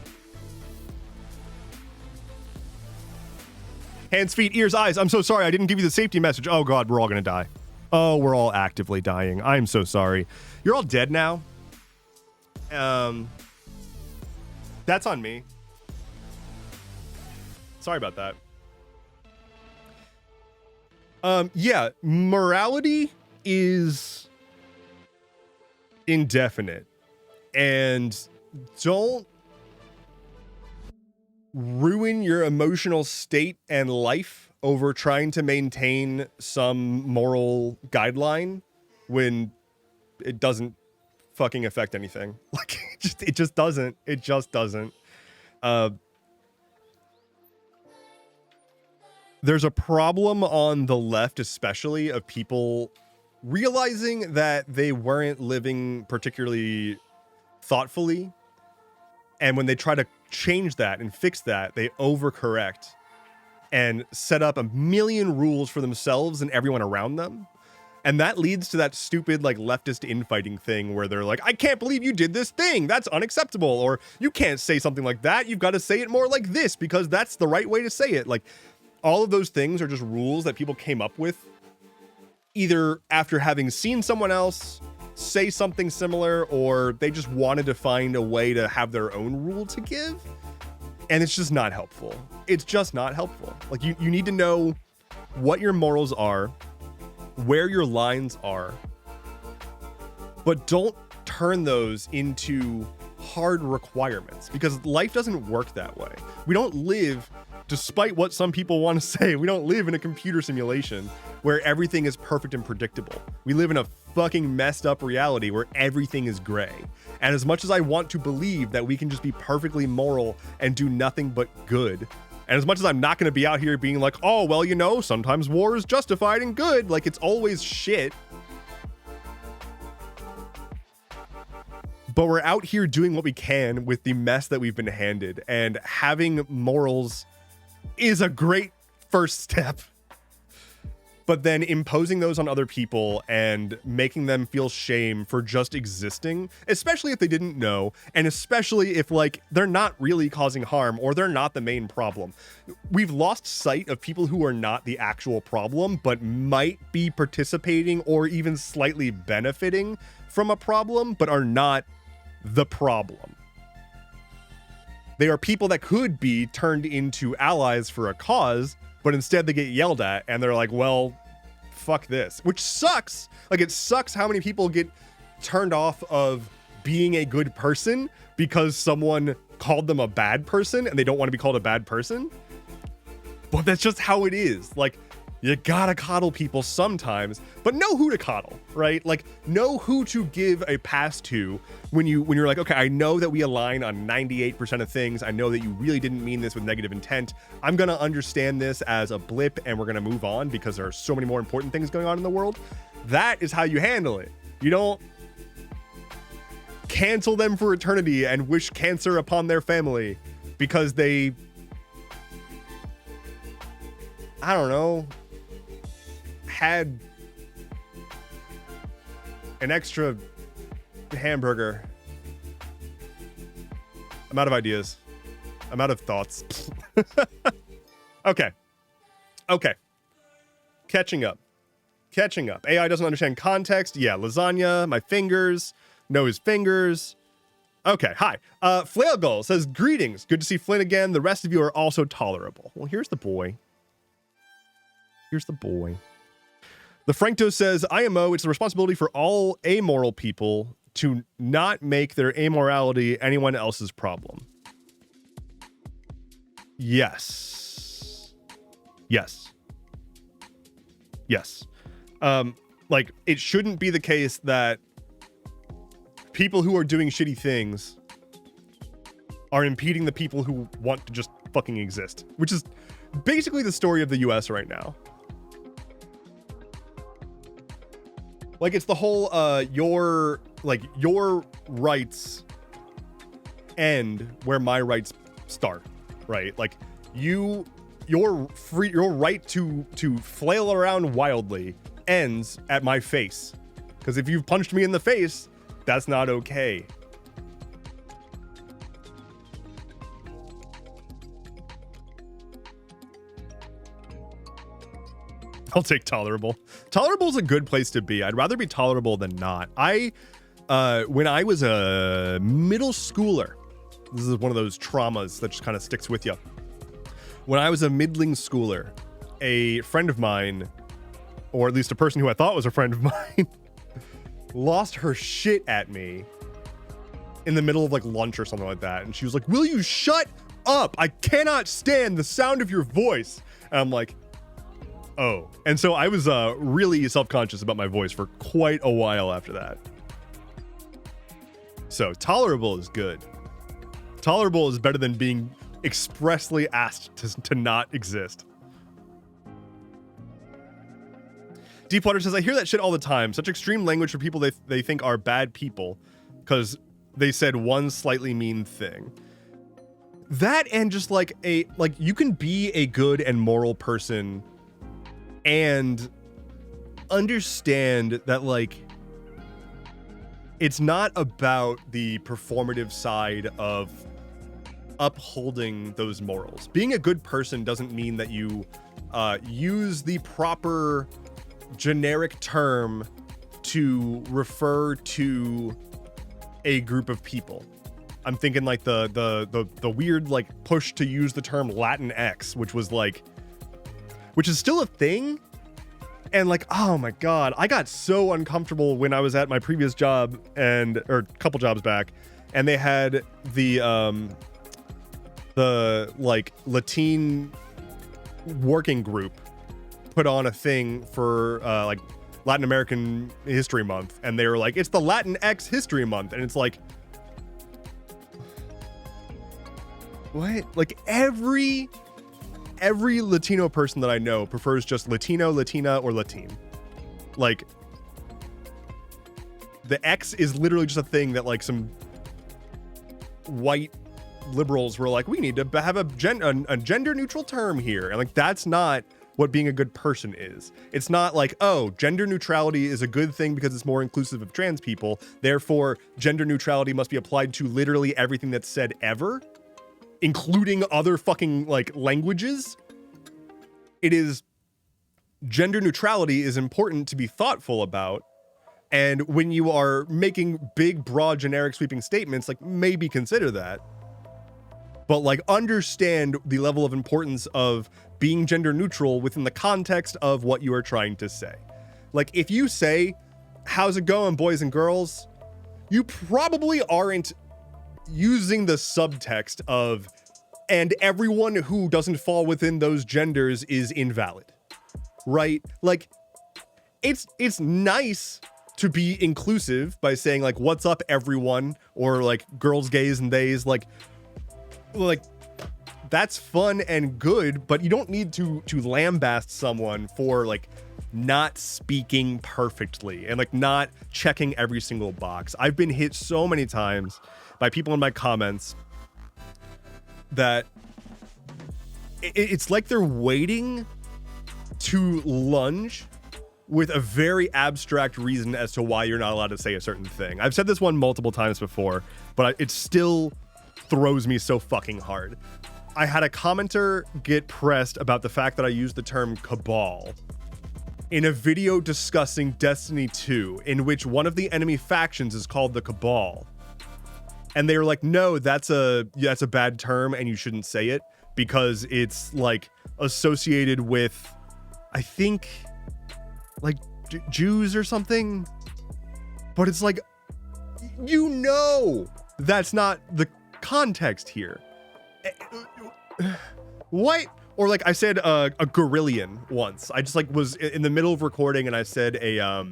Hands, feet, ears, eyes. I'm so sorry. I didn't give you the safety message. Oh God, we're all going to die. Oh, we're all actively dying. I'm so sorry. You're all dead now. That's on me. Sorry about that. Yeah, morality is indefinite. And don't ruin your emotional state and life over trying to maintain some moral guideline when it doesn't fucking affect anything. Like it just doesn't. It just doesn't. There's a problem on the left, especially, of people realizing that they weren't living particularly thoughtfully. And when they try to change that and fix that, they overcorrect and set up a million rules for themselves and everyone around them. And that leads to that stupid, like, leftist infighting thing where they're like, I can't believe you did this thing. That's unacceptable. Or you can't say something like that. You've got to say it more like this because that's the right way to say it. Like, all of those things are just rules that people came up with either after having seen someone else say something similar, or they just wanted to find a way to have their own rule to give. And it's just not helpful. It's just not helpful. Like, you need to know what your morals are, where your lines are, but don't turn those into hard requirements, because life doesn't work that way. We don't live, despite what some people want to say, we don't live in a computer simulation where everything is perfect and predictable. We live in a fucking messed up reality where everything is gray. And as much as I want to believe that we can just be perfectly moral and do nothing but good, and as much as I'm not going to be out here being like, oh, well, you know, sometimes war is justified and good, like, it's always shit. But we're out here doing what we can with the mess that we've been handed, and having morals is a great first step. but then imposing those on other people and making them feel shame for just existing, especially if they didn't know, and especially if like they're not really causing harm or they're not the main problem. We've lost sight of people who are not the actual problem, but might be participating or even slightly benefiting from a problem, but are not the problem. They are people that could be turned into allies for a cause, but instead they get yelled at and they're like, well, fuck this, which sucks. Like, it sucks how many people get turned off of being a good person because someone called them a bad person and they don't want to be called a bad person. But that's just how it is. Like, you gotta coddle people sometimes, but know who to coddle, right? Like, know who to give a pass to when you're like, okay, I know that we align on 98% of things. I know that you really didn't mean this with negative intent. I'm gonna understand this as a blip and we're gonna move on because there are so many more important things going on in the world. That is how you handle it. You don't cancel them for eternity and wish cancer upon their family because they, I don't know, had an extra hamburger. I'm out of ideas. I'm out of thoughts. Okay. Catching up. AI doesn't understand context. Yeah, lasagna, my fingers, know his fingers. Okay, hi. Flail Gull says, greetings. Good to see Flynn again. The rest of you are also tolerable. Well, here's the boy. The Frankto says, IMO, it's the responsibility for all amoral people to not make their amorality anyone else's problem. Yes. Like, it shouldn't be the case that people who are doing shitty things are impeding the people who want to just fucking exist, which is basically the story of the US right now. Like, it's the whole your rights end where my rights start, right? Like, your right to flail around wildly ends at my face, because if you've punched me in the face, that's not okay. I'll take tolerable. Tolerable is a good place to be. I'd rather be tolerable than not. When I was a middle schooler, this is one of those traumas that just kind of sticks with you. When I was a middling schooler, a friend of mine, or at least a person who I thought was a friend of mine, lost her shit at me in the middle of like lunch or something like that. And she was like, will you shut up? I cannot stand the sound of your voice. And I'm like, oh. And so I was really self-conscious about my voice for quite a while after that. So tolerable is good. Tolerable is better than being expressly asked to not exist. Deepwater says, I hear that shit all the time. Such extreme language for people they think are bad people because they said one slightly mean thing. That, and just like you can be a good and moral person and understand that, like, it's not about the performative side of upholding those morals. Being a good person doesn't mean that you use the proper generic term to refer to a group of people. I'm thinking like the weird like push to use the term Latinx, which is still a thing. And like, oh my God, I got so uncomfortable when I was at my previous job or a couple jobs back, and they had the like Latin working group put on a thing for like Latin American History Month, and they were like, it's the Latinx History Month, and it's like, what? Like every Latino person that I know prefers just Latino, Latina, or Latin. Like, the X is literally just a thing that like some white liberals were like, we need to have a gender neutral term here. And like, that's not what being a good person is. It's not like, oh, gender neutrality is a good thing because it's more inclusive of trans people. Therefore, gender neutrality must be applied to literally everything that's said ever, including other fucking like languages. It is gender neutrality is important to be thoughtful about. And when you are making big, broad, generic, sweeping statements, like maybe consider that. But like understand the level of importance of being gender neutral within the context of what you are trying to say. Like if you say, how's it going, boys and girls? You probably aren't using the subtext of, and everyone who doesn't fall within those genders is invalid, right? Like it's nice to be inclusive by saying like, what's up everyone? Or like girls, gays and theys, like that's fun and good, but you don't need to lambaste someone for like not speaking perfectly and like not checking every single box. I've been hit so many times by people in my comments that it's like they're waiting to lunge with a very abstract reason as to why you're not allowed to say a certain thing. I've said this one multiple times before, but it still throws me so fucking hard. I had a commenter get pressed about the fact that I used the term cabal in a video discussing Destiny 2, in which one of the enemy factions is called the Cabal. And they were like, no, that's a bad term and you shouldn't say it because it's like associated with, I think, like Jews or something. But it's like, you know, that's not the context here. What? Or like I said a Gorillion once. I just like was in the middle of recording and I said a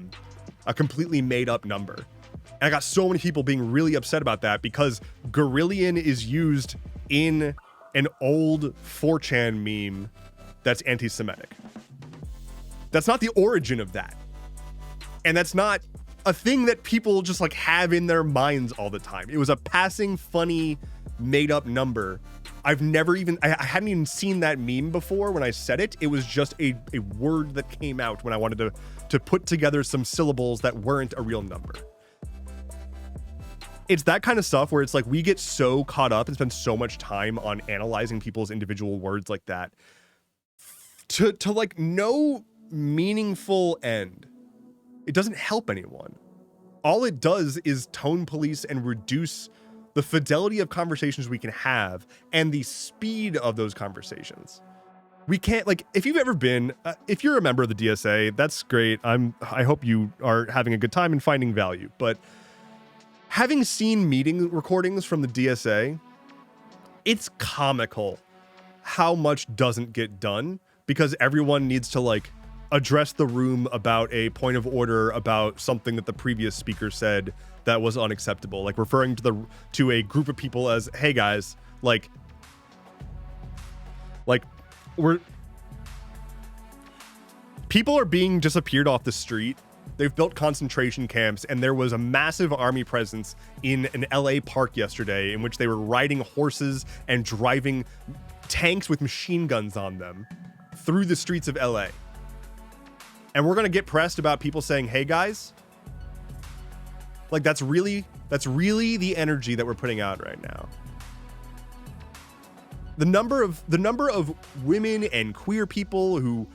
completely made up number. And I got so many people being really upset about that because Gorillion is used in an old 4chan meme that's anti-Semitic. That's not the origin of that. And that's not a thing that people just like have in their minds all the time. It was a passing, funny, made up number. I hadn't even seen that meme before when I said it. It was just a word that came out when I wanted to put together some syllables that weren't a real number. It's that kind of stuff where it's like we get so caught up and spend so much time on analyzing people's individual words like that to like no meaningful end. It doesn't help anyone. All it does is tone police and reduce the fidelity of conversations we can have and the speed of those conversations. We can't, like, if you've ever been, if you're a member of the DSA, that's great. I hope you are having a good time and finding value. But having seen meeting recordings from the DSA, it's comical how much doesn't get done because everyone needs to like address the room about a point of order about something that the previous speaker said that was unacceptable, like referring to a group of people as, hey guys, like people are being disappeared off the street. They've built concentration camps, and there was a massive army presence in an LA park yesterday in which they were riding horses and driving tanks with machine guns on them through the streets of LA. And we're going to get pressed about people saying, hey guys, like that's really the energy that we're putting out right now. The number of women and queer people who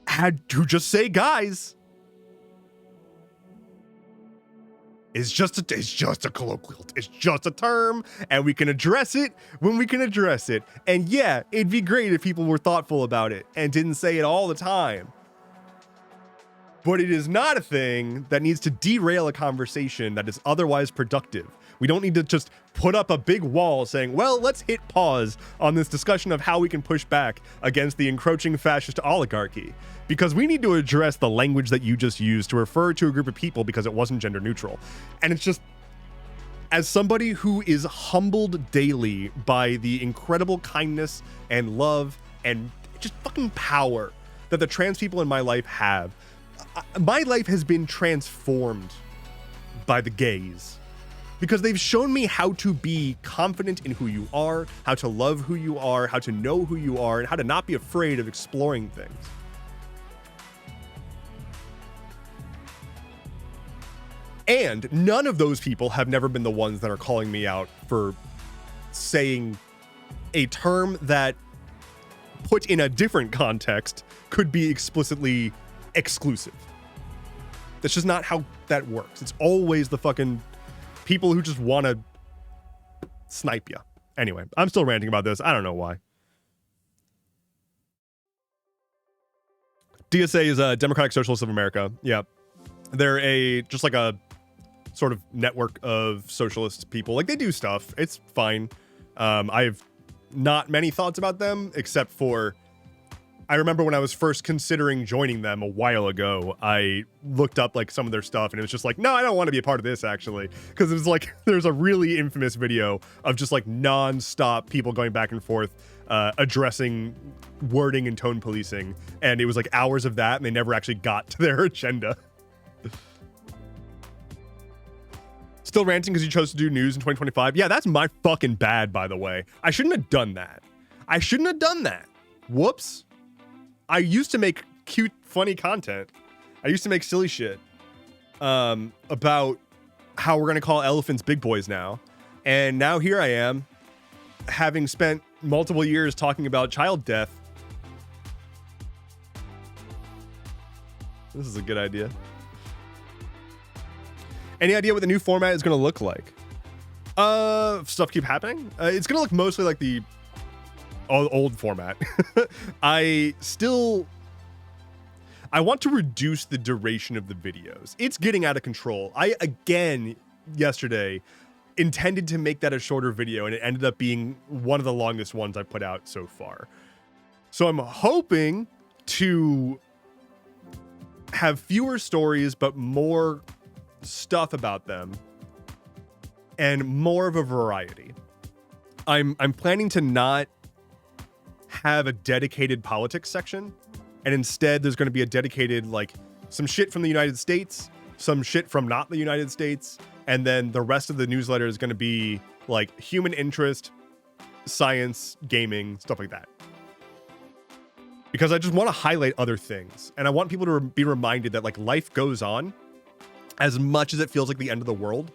had to just say guys is just a colloquial. It's just a term, and we can address it when we can address it. And yeah, it'd be great if people were thoughtful about it and didn't say it all the time. But it is not a thing that needs to derail a conversation that is otherwise productive. We don't need to just put up a big wall saying, well, let's hit pause on this discussion of how we can push back against the encroaching fascist oligarchy. Because we need to address the language that you just used to refer to a group of people because it wasn't gender neutral. And it's just, as somebody who is humbled daily by the incredible kindness and love and just fucking power that the trans people in my life have, my life has been transformed by the gays. because they've shown me how to be confident in who you are, how to love who you are, how to know who you are, and how to not be afraid of exploring things. And none of those people have never been the ones that are calling me out for saying a term that, put in a different context, could be explicitly exclusive. That's just not how that works. It's always the fucking people who just want to snipe you. Anyway, I'm still ranting about this. I don't know why. DSA is Democratic Socialists of America. Yeah. They're just like a sort of network of socialist people. Like, they do stuff. It's fine. I have not many thoughts about them, except for, I remember when I was first considering joining them a while ago, I looked up like some of their stuff and it was just like, no, I don't want to be a part of this, actually. Because it was like, there's a really infamous video of just like nonstop people going back and forth, addressing wording and tone policing. And it was like hours of that and they never actually got to their agenda. Still ranting because you chose to do news in 2025. Yeah, that's my fucking bad, by the way. I shouldn't have done that. I shouldn't have done that. Whoops. I used to make cute, funny content. I used to make silly shit about how we're going to call elephants big boys now. And now here I am, having spent multiple years talking about child death. This is a good idea. Any idea what the new format is going to look like? Stuff keep happening. It's going to look mostly like the old format. I want to reduce the duration of the videos. It's getting out of control. I, again, yesterday, intended to make that a shorter video, and it ended up being one of the longest ones I've put out so far. So I'm hoping to have fewer stories, but more stuff about them and more of a variety. I'm planning to not have a dedicated politics section, and instead there's going to be a dedicated, like, some shit from the United States, some shit from not the United States, and then the rest of the newsletter is going to be like human interest, science, gaming, stuff like that. Because I just want to highlight other things, and I want people to be reminded that, like, life goes on. As much as it feels like the end of the world,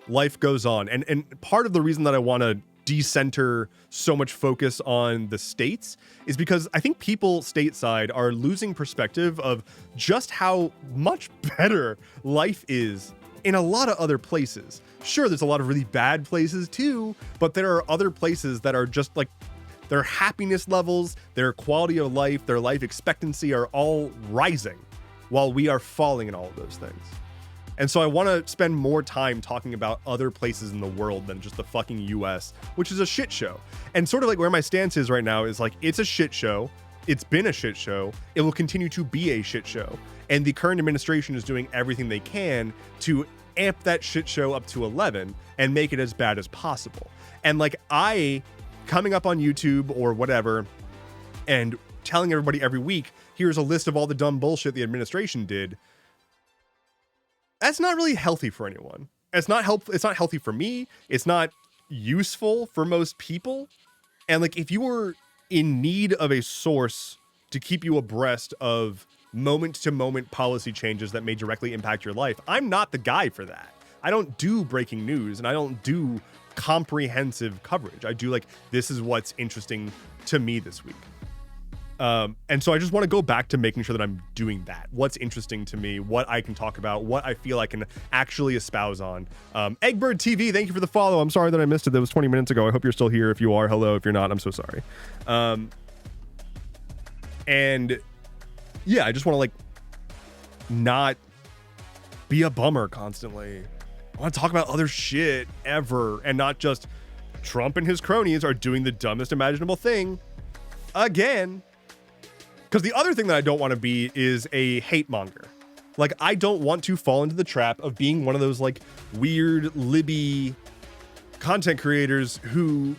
life goes on. And part of the reason that I want to decenter so much focus on the states is because I think people stateside are losing perspective of just how much better life is in a lot of other places. Sure, there's a lot of really bad places too, but there are other places that are just like, their happiness levels, their quality of life, their life expectancy are all rising while we are falling in all of those things. And so I want to spend more time talking about other places in the world than just the fucking US, which is a shit show. And sort of like where my stance is right now is like, it's a shit show. It's been a shit show. It will continue to be a shit show. And the current administration is doing everything they can to amp that shit show up to 11 and make it as bad as possible. And like, coming up on YouTube or whatever and telling everybody every week, here's a list of all the dumb bullshit the administration did. That's not really healthy for anyone. It's not healthy for me. It's not useful for most people. And like, if you were in need of a source to keep you abreast of moment to moment policy changes that may directly impact your life, I'm not the guy for that. I don't do breaking news and I don't do comprehensive coverage. I do like, this is what's interesting to me this week. And so I just want to go back to making sure that I'm doing that. What's interesting to me, what I can talk about, what I feel I can actually espouse on. Eggbird TV, thank you for the follow. I'm sorry that I missed it. That was 20 minutes ago. I hope you're still here. If you are, hello. If you're not, I'm so sorry. And yeah, I just want to like not be a bummer constantly. I want to talk about other shit ever and not just Trump and his cronies are doing the dumbest imaginable thing again. Because the other thing that I don't want to be is a hate monger. Like, I don't want to fall into the trap of being one of those like weird Libby content creators who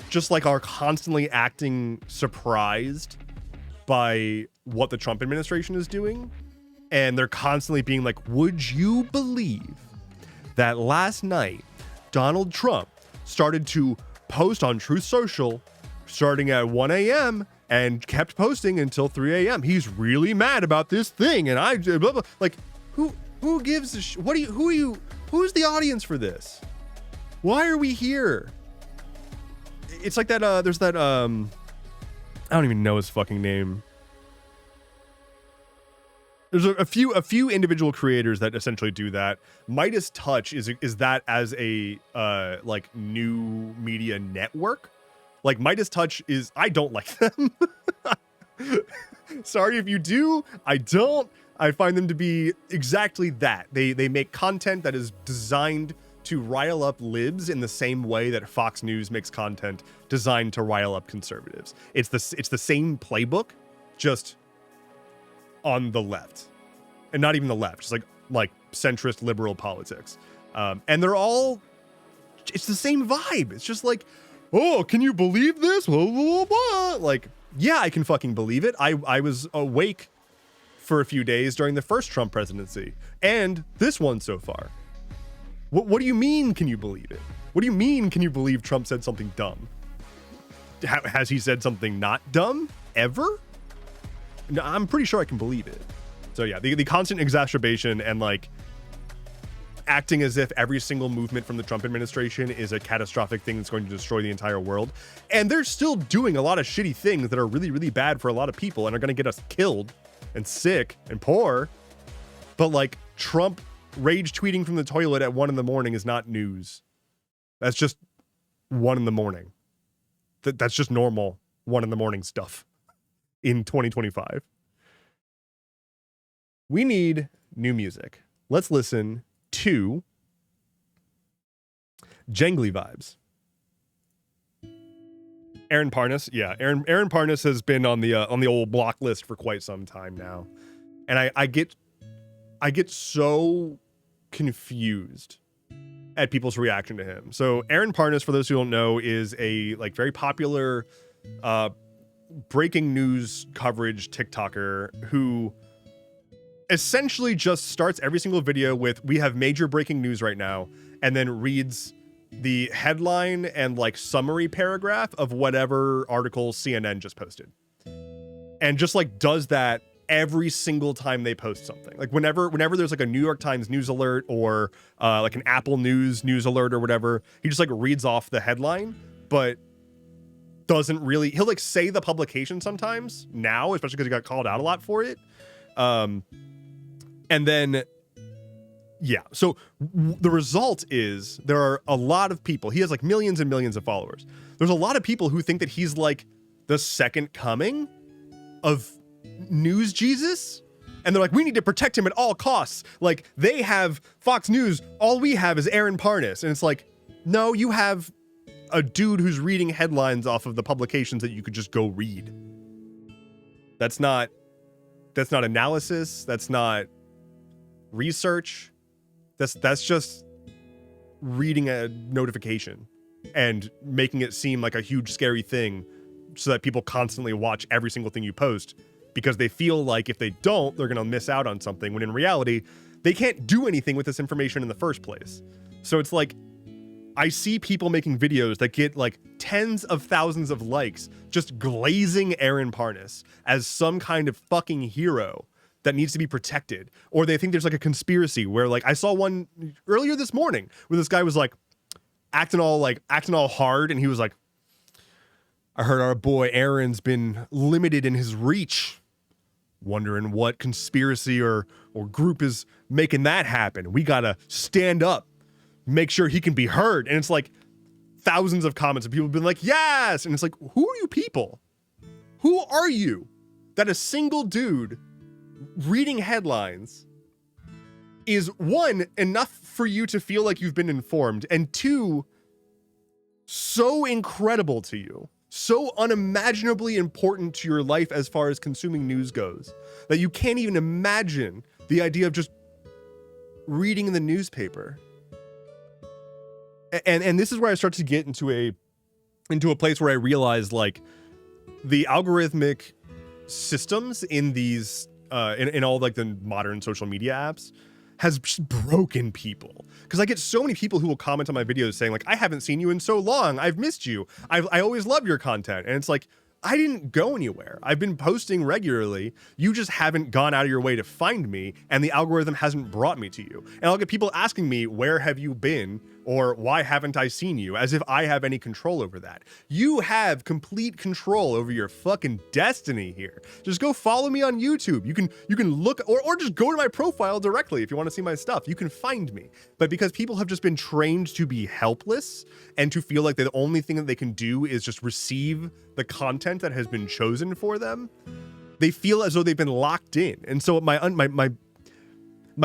just like are constantly acting surprised by what the Trump administration is doing. And they're constantly being like, would you believe that last night Donald Trump started to post on Truth Social starting at 1 a.m. and kept posting until 3 a.m. He's really mad about this thing, and I blah, blah. Like, who gives a who's the audience for this? Why are we here? It's like that. There's that. I don't even know his fucking name. There's a few individual creators that essentially do that. Midas Touch is that as a like new media network. Like Midas Touch is, I don't like them. Sorry if you do. I don't. I find them to be exactly that. They make content that is designed to rile up libs in the same way that Fox News makes content designed to rile up conservatives. It's the same playbook, just on the left, and not even the left, just like centrist liberal politics. And they're all, it's the same vibe. It's just like, oh, can you believe this? Blah, blah, blah. Like, yeah, I can fucking believe it. I was awake for a few days during the first Trump presidency and this one so far. What do you mean, can you believe it? What do you mean, can you believe Trump said something dumb? Has he said something not dumb ever? No, I'm pretty sure I can believe it. So yeah, the constant exacerbation and like acting as if every single movement from the Trump administration is a catastrophic thing that's going to destroy the entire world. And they're still doing a lot of shitty things that are really, really bad for a lot of people and are going to get us killed and sick and poor. But like Trump rage tweeting from the toilet at 1 a.m. is not news. That's just 1 a.m. That's just normal 1 a.m. stuff in 2025. We need new music. Let's listen to Jangly Vibes. Aaron Parnas, yeah, Aaron Parnas has been on the old block list for quite some time now, and I get so confused at people's reaction to him. So Aaron Parnas, for those who don't know, is a like very popular breaking news coverage TikToker who essentially just starts every single video with, we have major breaking news right now, and then reads the headline and like summary paragraph of whatever article CNN just posted. And just like does that every single time they post something. Like whenever there's like a New York Times news alert or like an Apple news alert or whatever, he just like reads off the headline, but doesn't really, he'll like say the publication sometimes now, especially because he got called out a lot for it. And then, yeah. So the result is there are a lot of people. He has like millions and millions of followers. There's a lot of people who think that he's like the second coming of news Jesus. And they're like, we need to protect him at all costs. Like they have Fox News. All we have is Aaron Parnas. And it's like, no, you have a dude who's reading headlines off of the publications that you could just go read. That's not analysis. That's not research. That's just reading a notification and making it seem like a huge scary thing so that people constantly watch every single thing you post because they feel like if they don't, they're going to miss out on something, when in reality, they can't do anything with this information in the first place. So it's like, I see people making videos that get like tens of thousands of likes just glazing Aaron Parnas as some kind of fucking hero that needs to be protected. Or they think there's like a conspiracy where like I saw one earlier this morning where this guy was like acting all hard, and he was like, I heard our boy Aaron's been limited in his reach. Wondering what conspiracy or group is making that happen. We gotta stand up, make sure he can be heard. And it's like thousands of comments of people have been like, yes. And it's like, who are you people? Who are you that a single dude reading headlines is, one, enough for you to feel like you've been informed, and two, so incredible to you, so unimaginably important to your life as far as consuming news goes, that you can't even imagine the idea of just reading the newspaper. And this is where I start to get into a place where I realize like the algorithmic systems in these in all like the modern social media apps has just broken people, Because I get so many people who will comment on my videos saying like, I haven't seen you in so long. I've missed you. I always love your content. And it's like, I didn't go anywhere. I've been posting regularly. You just haven't gone out of your way to find me, and the algorithm hasn't brought me to you. And I'll get people asking me, where have you been? Or why haven't I seen you? As if I have any control over that. You have complete control over your fucking destiny here. Just go follow me on YouTube. You can look, or just go to my profile directly if you want to see my stuff. You can find me. But because people have just been trained to be helpless and to feel like the only thing that they can do is just receive the content that has been chosen for them, they feel as though they've been locked in. And so my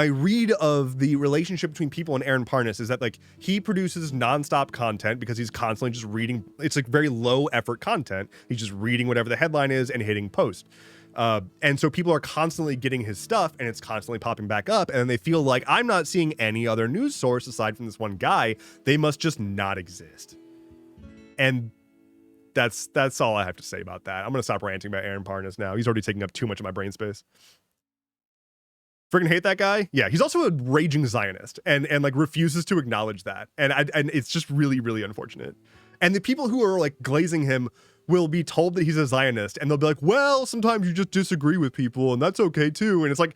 read of the relationship between people and Aaron Parnas is that like he produces nonstop content because he's constantly just reading. It's like very low effort content. He's just reading whatever the headline is and hitting post. And so people are constantly getting his stuff and it's constantly popping back up. And they feel like I'm not seeing any other news source aside from this one guy. They must just not exist. And that's all I have to say about that. I'm going to stop ranting about Aaron Parnas now. He's already taking up too much of my brain space. Freaking hate that guy. Yeah, he's also a raging Zionist and like refuses to acknowledge that. And it's just really, really unfortunate. And the people who are like glazing him will be told that he's a Zionist and they'll be like, well, sometimes you just disagree with people and that's okay too. And it's like,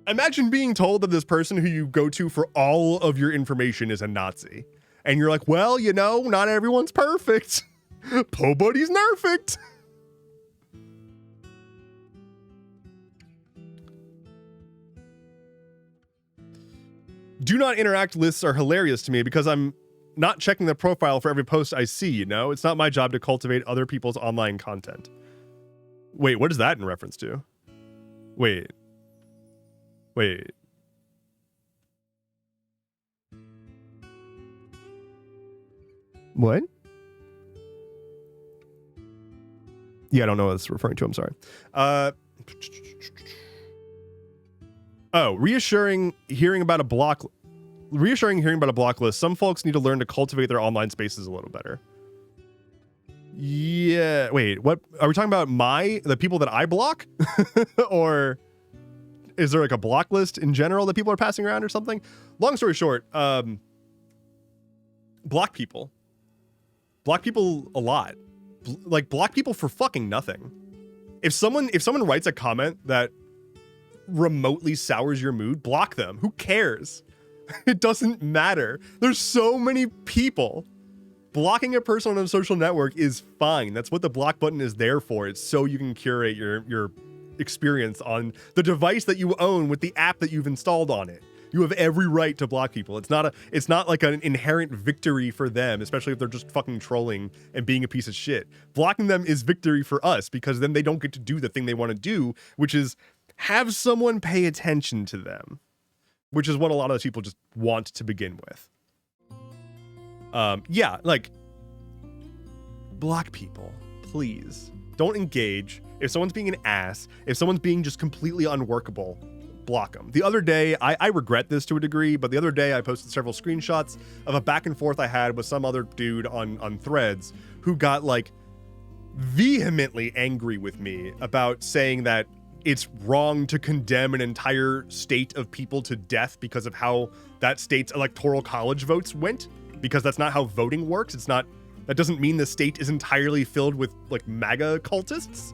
imagine being told that this person who you go to for all of your information is a Nazi. And you're like, well, you know, not everyone's perfect. Nobody's perfect. Do not interact lists are hilarious to me because I'm not checking the profile for every post I see, you know? It's not my job to cultivate other people's online content. Wait, what is that in reference to? Wait. What? Yeah, I don't know what it's referring to. I'm sorry. Reassuring hearing about a block list. Some folks need to learn to cultivate their online spaces a little better. Yeah, wait, what are we talking about? The people that I block? Or is there like a block list in general that people are passing around or something? Long story short, block people a lot. Like block people for fucking nothing. If someone writes a comment that remotely sours your mood, block them. Who cares? It doesn't matter. There's so many people. Blocking a person on a social network is fine. That's what the block button is there for. It's so you can curate your experience on the device that you own with the app that you've installed on it. You have every right to block people. It's not like an inherent victory for them, especially if they're just fucking trolling and being a piece of shit. Blocking them is victory for us because then they don't get to do the thing they want to do, which is have someone pay attention to them, which is what a lot of those people just want to begin with. Yeah, like, block people, please. Don't engage. If someone's being an ass, if someone's being just completely unworkable, block them. The other day, I regret this to a degree, but the other day I posted several screenshots of a back and forth I had with some other dude on Threads who got like vehemently angry with me about saying that it's wrong to condemn an entire state of people to death because of how that state's electoral college votes went, because that's not how voting works. That doesn't mean the state is entirely filled with like MAGA cultists.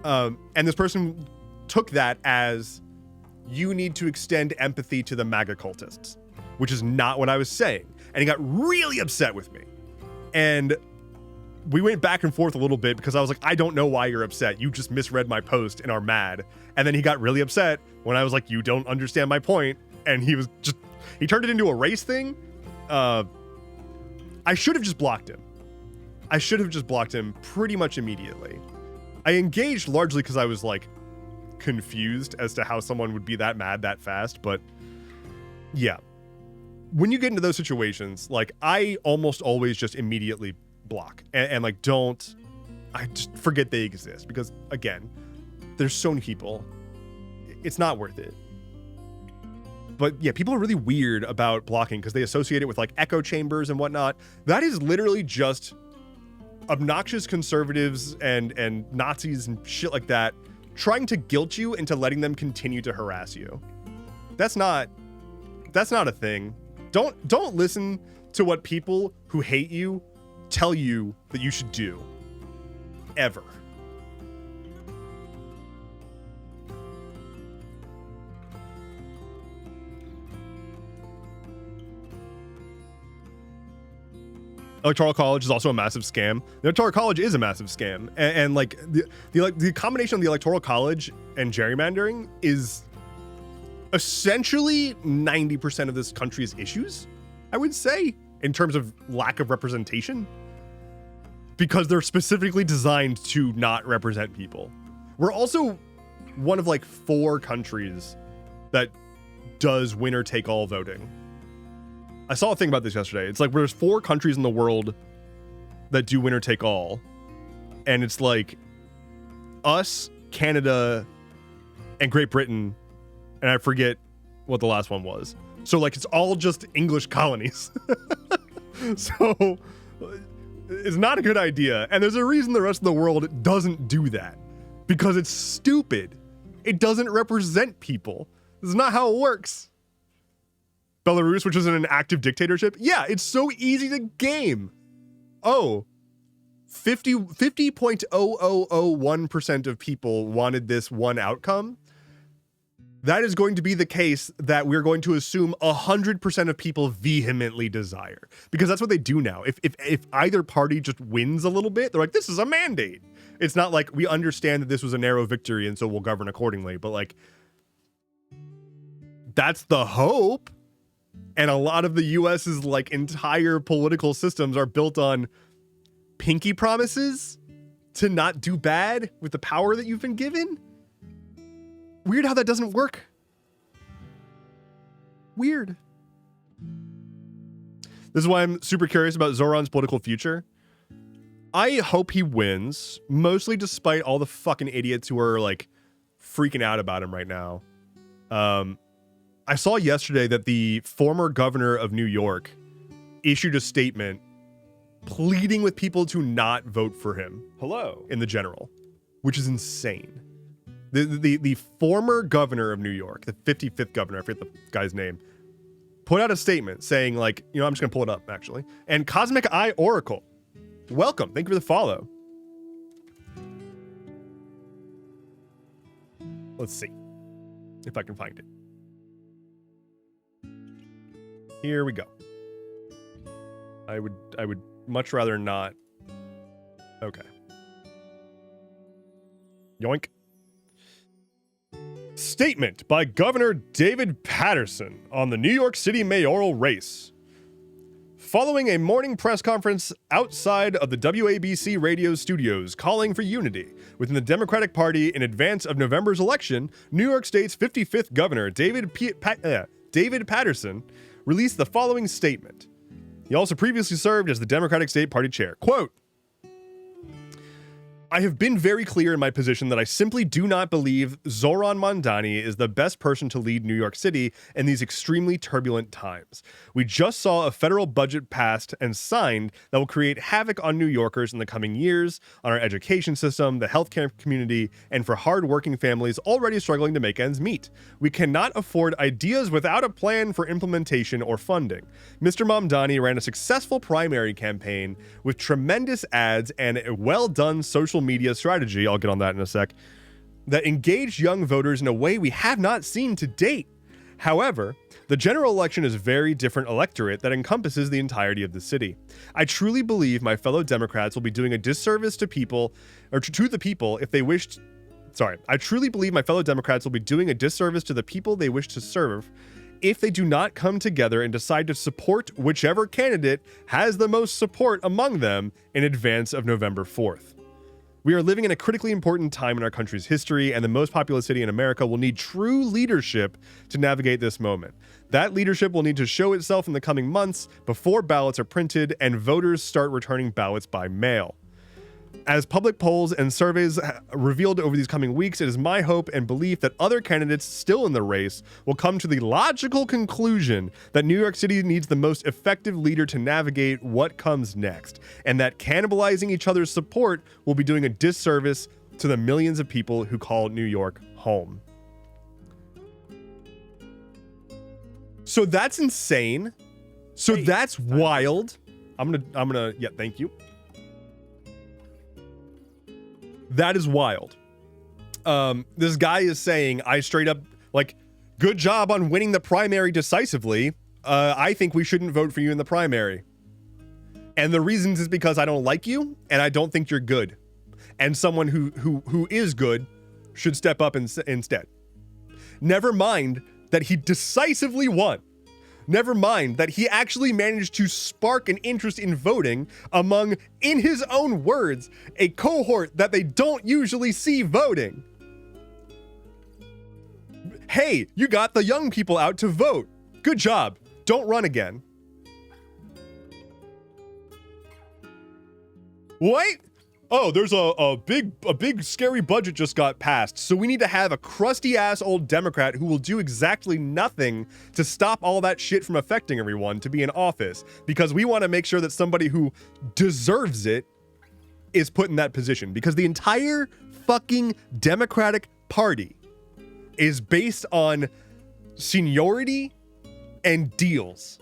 And this person took that as you need to extend empathy to the MAGA cultists, which is not what I was saying. And he got really upset with me. And we went back and forth a little bit because I was like, I don't know why you're upset. You just misread my post and are mad. And then he got really upset when I was like, you don't understand my point. And he turned it into a race thing. I should have just blocked him. I should have just blocked him pretty much immediately. I engaged largely because I was like confused as to how someone would be that mad that fast. But yeah, when you get into those situations, like I almost always just immediately block and like I just forget they exist because again, there's so many people. It's not worth it. But yeah, people are really weird about blocking because they associate it with like echo chambers and whatnot. That is literally just obnoxious conservatives and Nazis and shit like that trying to guilt you into letting them continue to harass you. That's not a thing. Don't listen to what people who hate you tell you that you should do. Ever. Electoral college is also a massive scam. The electoral college is a massive scam, and like the combination of the electoral college and gerrymandering is essentially 90% of this country's issues, I would say, in terms of lack of representation, because they're specifically designed to not represent people. We're also one of like 4 countries that does winner take all voting. I saw a thing about this yesterday. It's like there's 4 countries in the world that do winner take all. And it's like us, Canada, and Great Britain. And I forget what the last one was. So like it's all just English colonies. So it's not a good idea. And there's a reason the rest of the world doesn't do that. Because it's stupid. It doesn't represent people. This is not how it works. Belarus, which is in an active dictatorship. Yeah, it's so easy to game. Oh, 50.0001% of people wanted this one outcome. That is going to be the case that we're going to assume 100% of people vehemently desire. Because that's what they do now. If either party just wins a little bit, they're like, this is a mandate. It's not like we understand that this was a narrow victory and so we'll govern accordingly. But like, that's the hope. And a lot of the US's like entire political systems are built on pinky promises to not do bad with the power that you've been given. Weird how that doesn't work. Weird. This is why I'm super curious about Zoran's political future. I hope he wins, mostly despite all the fucking idiots who are like freaking out about him right now. I saw yesterday that the former governor of New York issued a statement pleading with people to not vote for him. Hello. In the general, which is insane. The former governor of New York, the 55th governor, I forget the guy's name, put out a statement saying like, you know, I'm just gonna pull it up actually. And Cosmic Eye Oracle, welcome. Thank you for the follow. Let's see if I can find it. Here we go. I would much rather not. Okay. Yoink. Statement by Governor David Paterson on the New York City mayoral race. Following a morning press conference outside of the WABC radio studios calling for unity within the Democratic Party in advance of November's election, New York State's 55th governor David Paterson released the following statement. He also previously served as the Democratic State Party chair. Quote, I have been very clear in my position that I simply do not believe Zoran Mondani is the best person to lead New York City in these extremely turbulent times. We just saw a federal budget passed and signed that will create havoc on New Yorkers in the coming years, on our education system, the healthcare community, and for hard-working families already struggling to make ends meet. We cannot afford ideas without a plan for implementation or funding. Mr. Mondani ran a successful primary campaign with tremendous ads and a well-done social media strategy, I'll get on that in a sec, that engaged young voters in a way we have not seen to date. However, the general election is a very different electorate that encompasses the entirety of the city. I truly believe my fellow Democrats will be doing a disservice to people, or to the people if they wish to, I truly believe my fellow Democrats will be doing a disservice to the people they wish to serve if they do not come together and decide to support whichever candidate has the most support among them in advance of November 4th. We are living in a critically important time in our country's history, and the most populous city in America will need true leadership to navigate this moment. That leadership will need to show itself in the coming months before ballots are printed and voters start returning ballots by mail. As public polls and surveys revealed over these coming weeks, it is my hope and belief that other candidates still in the race will come to the logical conclusion that New York City needs the most effective leader to navigate what comes next, and that cannibalizing each other's support will be doing a disservice to the millions of people who call New York home. So that's insane. So Hey, that's wild. I'm gonna, yeah, thank you. That is wild. This guy is saying, I straight up, like, good job on winning the primary decisively. I think we shouldn't vote for you in the primary. And the reasons is because I don't like you and I don't think you're good. And someone who is good should step up instead. Never mind that he decisively won. Never mind that he actually managed to spark an interest in voting among, in his own words, a cohort that they don't usually see voting. Hey, you got the young people out to vote. Good job. Don't run again. What? Oh, there's a big scary budget just got passed, so we need to have a crusty ass old Democrat who will do exactly nothing to stop all that shit from affecting everyone to be in office, because we want to make sure that somebody who deserves it is put in that position, because the entire fucking Democratic Party is based on seniority and deals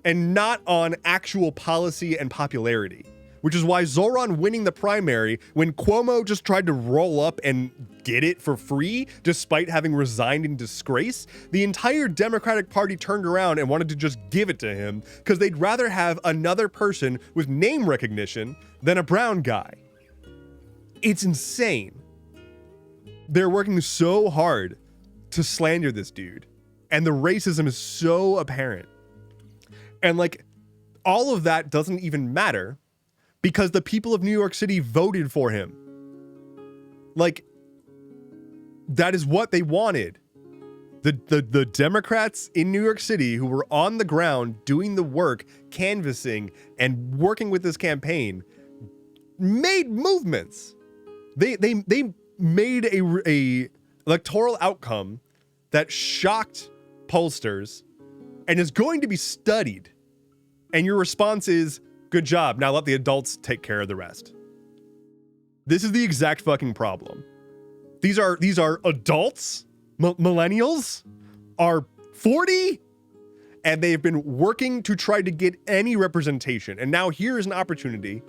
and not on actual policy and popularity. Which is why Zoran winning the primary, when Cuomo just tried to roll up and get it for free, despite having resigned in disgrace, the entire Democratic Party turned around and wanted to just give it to him because they'd rather have another person with name recognition than a brown guy. It's insane. They're working so hard to slander this dude, and the racism is so apparent. And like, all of that doesn't even matter because the people of New York City voted for him. Like, that is what they wanted. The Democrats in New York City who were on the ground doing the work, canvassing and working with this campaign made movements. They made a electoral outcome that shocked pollsters and is going to be studied. And your response is, good job, now let the adults take care of the rest. This is the exact fucking problem. These are adults, millennials, are 40, and they've been working to try to get any representation. And now here is an opportunity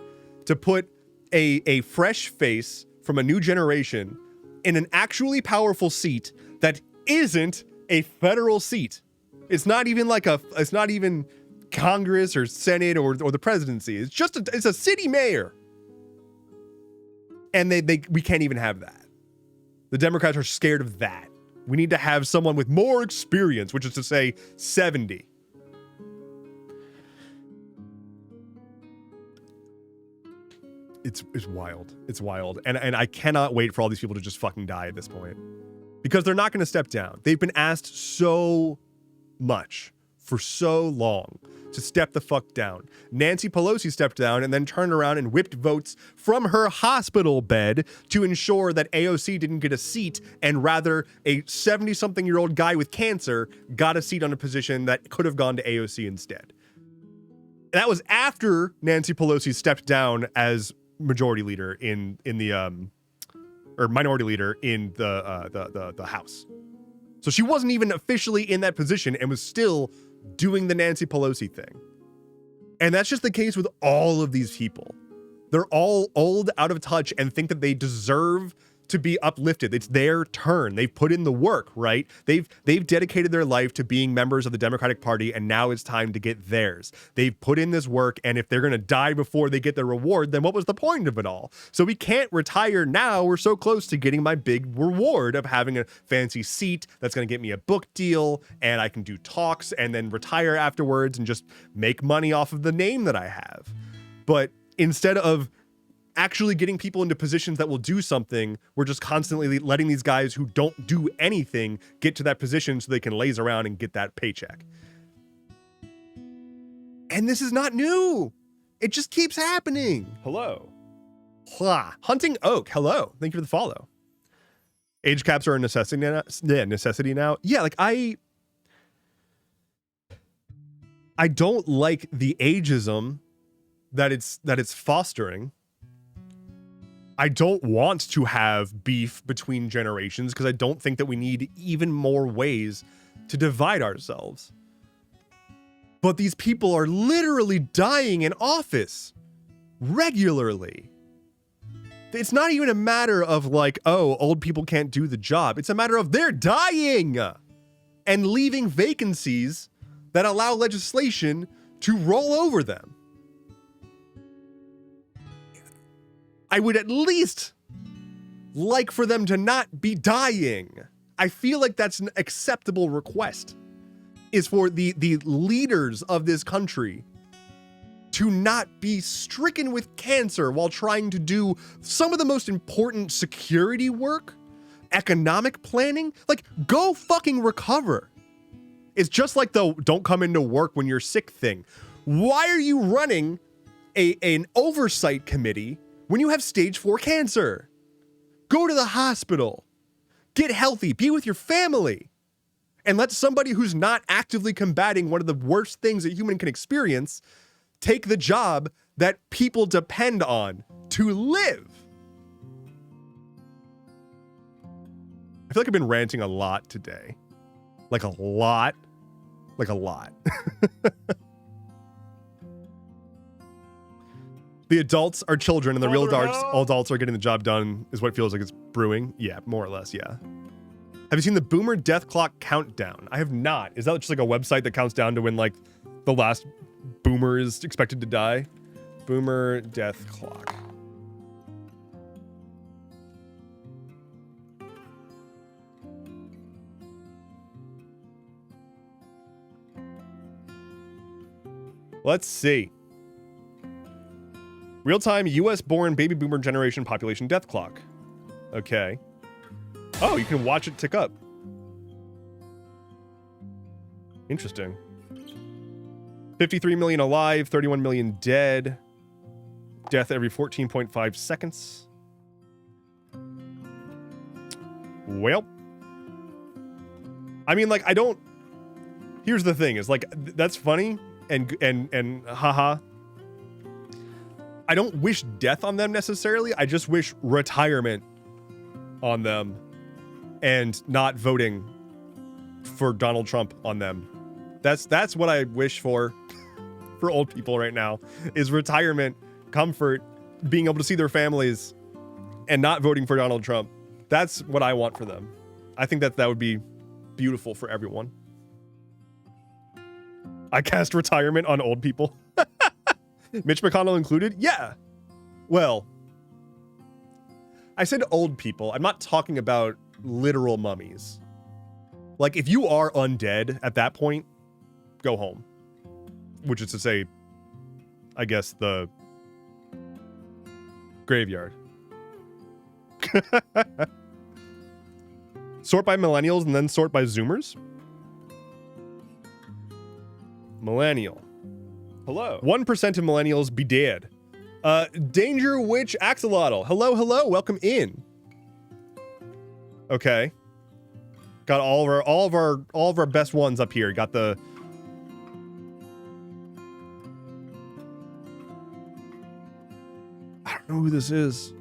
to put a fresh face from a new generation in an actually powerful seat that isn't a federal seat. It's not even Congress or Senate or the presidency. It's just it's a city mayor. And we can't even have that. The Democrats are scared of that. We need to have someone with more experience, which is to say 70. It's wild. It's wild. And I cannot wait for all these people to just fucking die at this point. Because they're not going to step down. They've been asked so much for so long to step the fuck down. Nancy Pelosi stepped down and then turned around and whipped votes from her hospital bed to ensure that AOC didn't get a seat, and rather a 70-something-year-old guy with cancer got a seat on a position that could have gone to AOC instead. That was after Nancy Pelosi stepped down as majority leader in the or minority leader in the House. So she wasn't even officially in that position and was still doing the Nancy Pelosi thing. And that's just the case with all of these people. They're all old, out of touch, and think that they deserve to be uplifted. It's their turn. They've put in the work, right? They've dedicated their life to being members of the Democratic Party, and now it's time to get theirs. They've put in this work, and if they're going to die before they get their reward, then what was the point of it all? So we can't retire now. We're so close to getting my big reward of having a fancy seat that's going to get me a book deal, and I can do talks and then retire afterwards and just make money off of the name that I have. But instead of actually getting people into positions that will do something, we're just constantly letting these guys who don't do anything get to that position so they can laze around and get that paycheck. And this is not new. It just keeps happening. Hello. Hunting Oak. Hello. Thank you for the follow. Age caps are a necessity now. Yeah, necessity now. Yeah, like I don't like the ageism that it's fostering. I don't want to have beef between generations because I don't think that we need even more ways to divide ourselves. But these people are literally dying in office regularly. It's not even a matter of like, oh, old people can't do the job. It's a matter of they're dying and leaving vacancies that allow legislation to roll over them. I would at least like for them to not be dying. I feel like that's an acceptable request, is for the leaders of this country to not be stricken with cancer while trying to do some of the most important security work, economic planning. Like, go fucking recover. It's just like the don't come into work when you're sick thing. Why are you running an oversight committee when you have stage 4 cancer? Go to the hospital, get healthy, be with your family, and let somebody who's not actively combating one of the worst things a human can experience take the job that people depend on to live. I feel like I've been ranting a lot today. Like a lot. Like a lot. The adults are children and the real adults are getting the job done is what feels like it's brewing. Yeah, more or less, yeah. Have you seen the Boomer Death Clock countdown? I have not. Is that just like a website that counts down to when like the last boomer is expected to die? Boomer Death Clock. Let's see. Real-time US-born baby boomer generation population death clock. Okay. Oh, you can watch it tick up. Interesting. 53 million alive, 31 million dead. Death every 14.5 seconds. Well. I mean, like, I don't... Here's the thing, is like, that's funny and haha. I don't wish death on them necessarily. I just wish retirement on them and not voting for Donald Trump on them. That's what I wish for old people right now, is retirement, comfort, being able to see their families, and not voting for Donald Trump. That's what I want for them. I think that would be beautiful for everyone. I cast retirement on old people. Mitch McConnell included? Yeah. Well, I said old people. I'm not talking about literal mummies. Like, if you are undead at that point, go home. Which is to say, I guess, the graveyard. Sort by millennials and then sort by Zoomers? Millennial. Hello. 1% of millennials be dead. Danger Witch Axolotl. Hello, hello. Welcome in. Okay. Got all of our best ones up here. Got the I don't know who this is.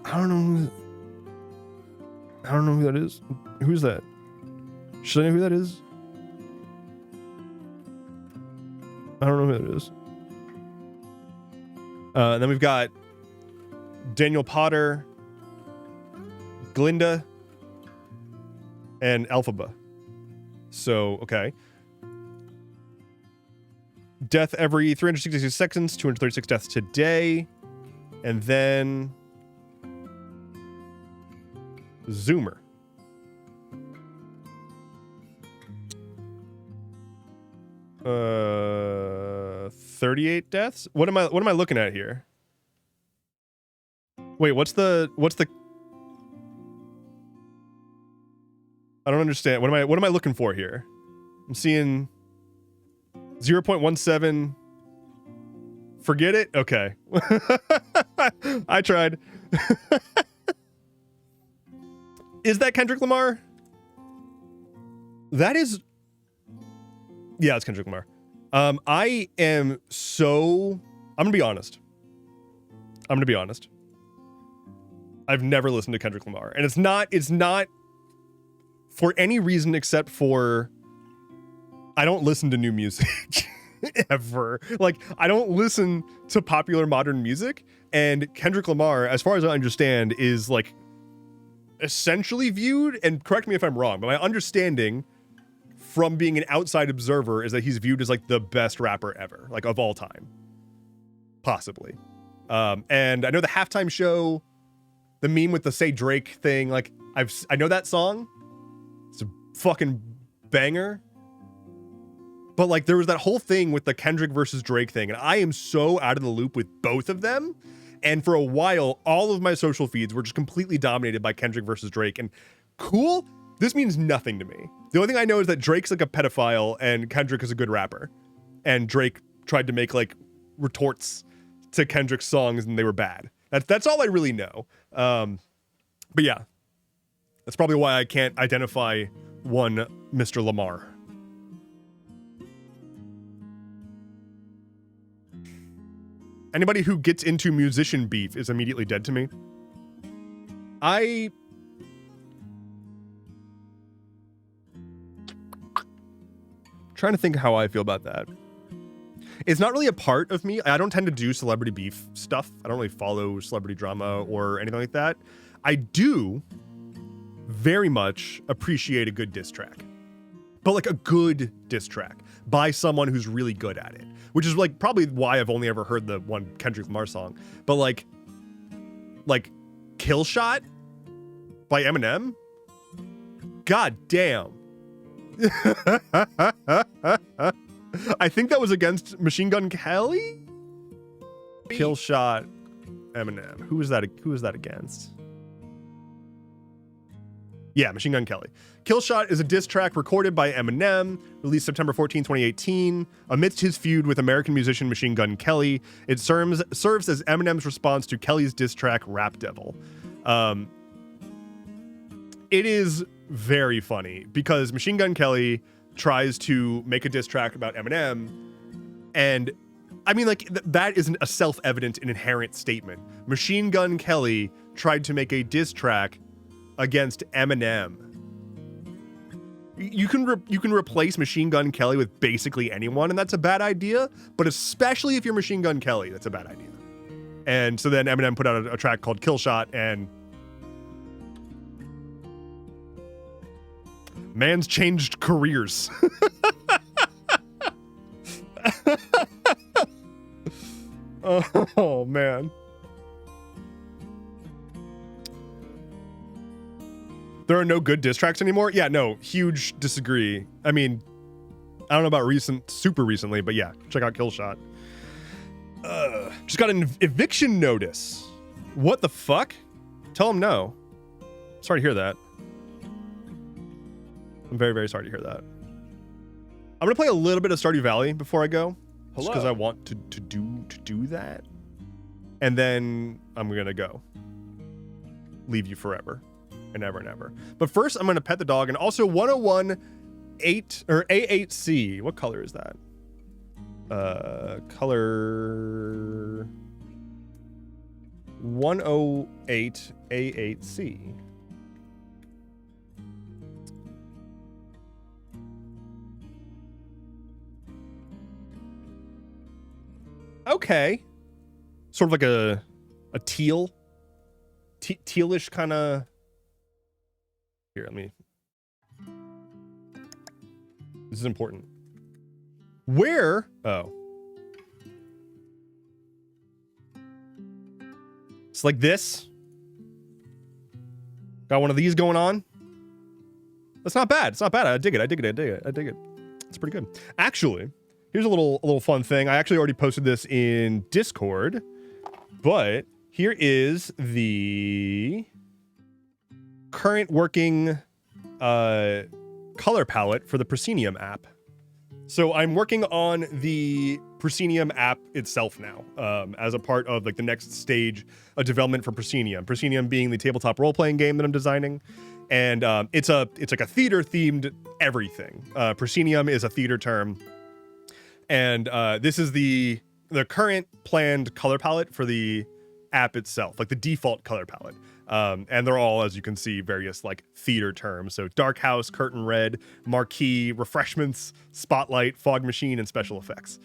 I don't know who that is. Who's that? Should I know who that is? I don't know who that is. And then we've got Daniel Potter, Glinda, and Alphaba. So, okay. Death every 366 seconds, 236 deaths today. And then Zoomer. 38 deaths? What am I looking at here? Wait, what's the I don't understand. What am I looking for here? I'm seeing 0.17. Forget it? Okay. I tried. Is that Kendrick Lamar? That is... Yeah, it's Kendrick Lamar. I'm gonna be honest. I've never listened to Kendrick Lamar. And it's not for any reason except for I don't listen to new music ever. Like, I don't listen to popular modern music. And Kendrick Lamar, as far as I understand, is like essentially viewed, and correct me if I'm wrong, but my understanding from being an outside observer is that he's viewed as like the best rapper ever, like of all time. Possibly. And I know the halftime show, the meme with the Say Drake thing, like I know that song. It's a fucking banger. But like there was that whole thing with the Kendrick versus Drake thing, and I am so out of the loop with both of them. And for a while, all of my social feeds were just completely dominated by Kendrick versus Drake. And cool, this means nothing to me. The only thing I know is that Drake's like a pedophile and Kendrick is a good rapper. And Drake tried to make like retorts to Kendrick's songs and they were bad. That's all I really know. But yeah, that's probably why I can't identify one Mr. Lamar. Anybody who gets into musician beef is immediately dead to me. Trying to think how I feel about that. It's not really a part of me. I don't tend to do celebrity beef stuff. I don't really follow celebrity drama or anything like that. I do very much appreciate a good diss track. But like a good diss track by someone who's really good at it, which is like probably why I've only ever heard the one Kendrick Lamar song. But like Kill Shot by Eminem. God damn. I think that was against Machine Gun Kelly. Kill Shot Eminem. Who was that against? Yeah, Machine Gun Kelly. Killshot is a diss track recorded by Eminem, released September 14, 2018. Amidst his feud with American musician Machine Gun Kelly, it serves as Eminem's response to Kelly's diss track Rap Devil. It is very funny because Machine Gun Kelly tries to make a diss track about Eminem, and I mean, like, that isn't a self-evident and inherent statement. Machine Gun Kelly tried to make a diss track against Eminem. You can replace Machine Gun Kelly with basically anyone, and that's a bad idea, but especially if you're Machine Gun Kelly, that's a bad idea. And so then Eminem put out a track called Kill Shot, and man's changed careers. Oh, man. There are no good diss tracks anymore? Yeah, no, huge disagree. I mean, I don't know about super recently, but yeah, check out Killshot. Just got an eviction notice. What the fuck? Tell him no. Sorry to hear that. I'm very, very sorry to hear that. I'm gonna play a little bit of Stardew Valley before I go. Just because I want to do that. And then I'm gonna go. Leave you forever. And ever and ever. But first, I'm going to pet the dog, and also 101 A8C. What color is that? Color 108 A8C. Okay. Sort of like a tealish kind of. Here, let me. This is important. Where? Oh. It's like this. Got one of these going on. That's not bad. It's not bad. I dig it. It's pretty good. Actually, here's a little fun thing. I actually already posted this in Discord, but here is the current working color palette for the Proscenium app. So I'm working on the Proscenium app itself now, as a part of like the next stage of development for Proscenium. Proscenium being the tabletop role-playing game that I'm designing, and it's like a theater-themed everything. Proscenium is a theater term, and this is the current planned color palette for the app itself, like the default color palette. And they're all, as you can see, various like theater terms. So dark house, curtain red, marquee, refreshments, spotlight, fog machine, and special effects.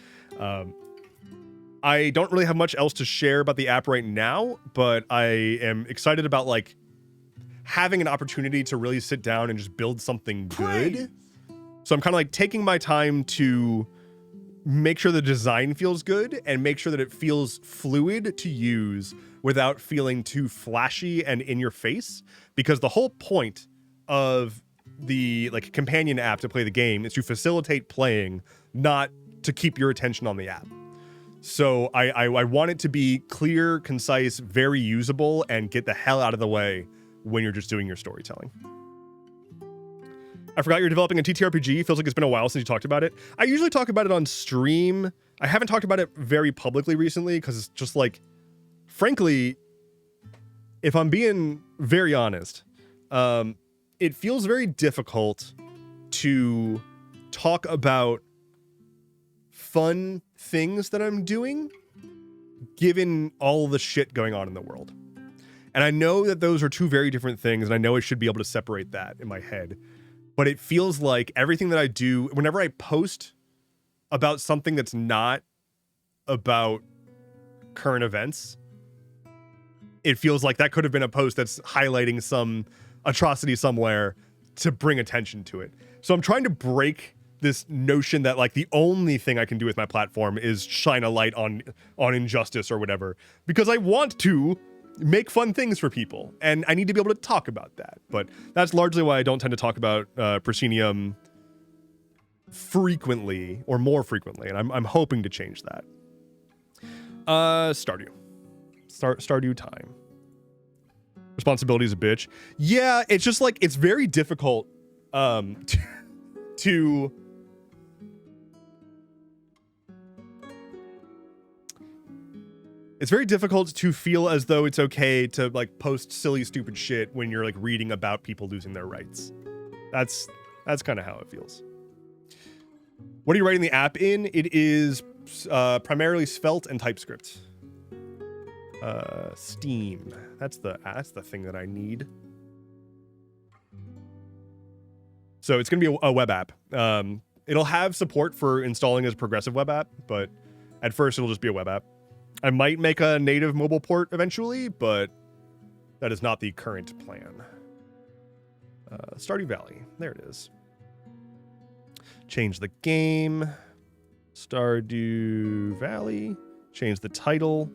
I don't really have much else to share about the app right now, but I am excited about like having an opportunity to really sit down and just build something good. So I'm kind of like taking my time to make sure the design feels good and make sure that it feels fluid to use without feeling too flashy and in your face, because the whole point of the like companion app to play the game is to facilitate playing, not to keep your attention on the app. So I want it to be clear, concise, very usable, and get the hell out of the way when you're just doing your storytelling. I forgot you're developing a TTRPG. Feels like it's been a while since you talked about it. I usually talk about it on stream. I haven't talked about it very publicly recently because it's just like, frankly, if I'm being very honest, it feels very difficult to talk about fun things that I'm doing given all the shit going on in the world. And I know that those are two very different things, and I know I should be able to separate that in my head. But it feels like everything that I do, whenever I post about something that's not about current events, it feels like that could have been a post that's highlighting some atrocity somewhere to bring attention to it. So I'm trying to break this notion that like the only thing I can do with my platform is shine a light on injustice or whatever, because I want to make fun things for people and I need to be able to talk about that. But that's largely why I don't tend to talk about Proscenium frequently or more frequently, and I'm hoping to change that. Stardew time. Responsibility is a bitch. Yeah, it's just like it's very difficult to it's very difficult to feel as though it's okay to like post silly, stupid shit when you're like reading about people losing their rights. That's kind of how it feels. What are you writing the app in? It is primarily Svelte and TypeScript. Steam. That's the thing that I need. So it's gonna be a web app. It'll have support for installing as a progressive web app, but at first it'll just be a web app. I might make a native mobile port eventually, but that is not the current plan. Stardew Valley. There it is. Change the game. Stardew Valley. Change the title.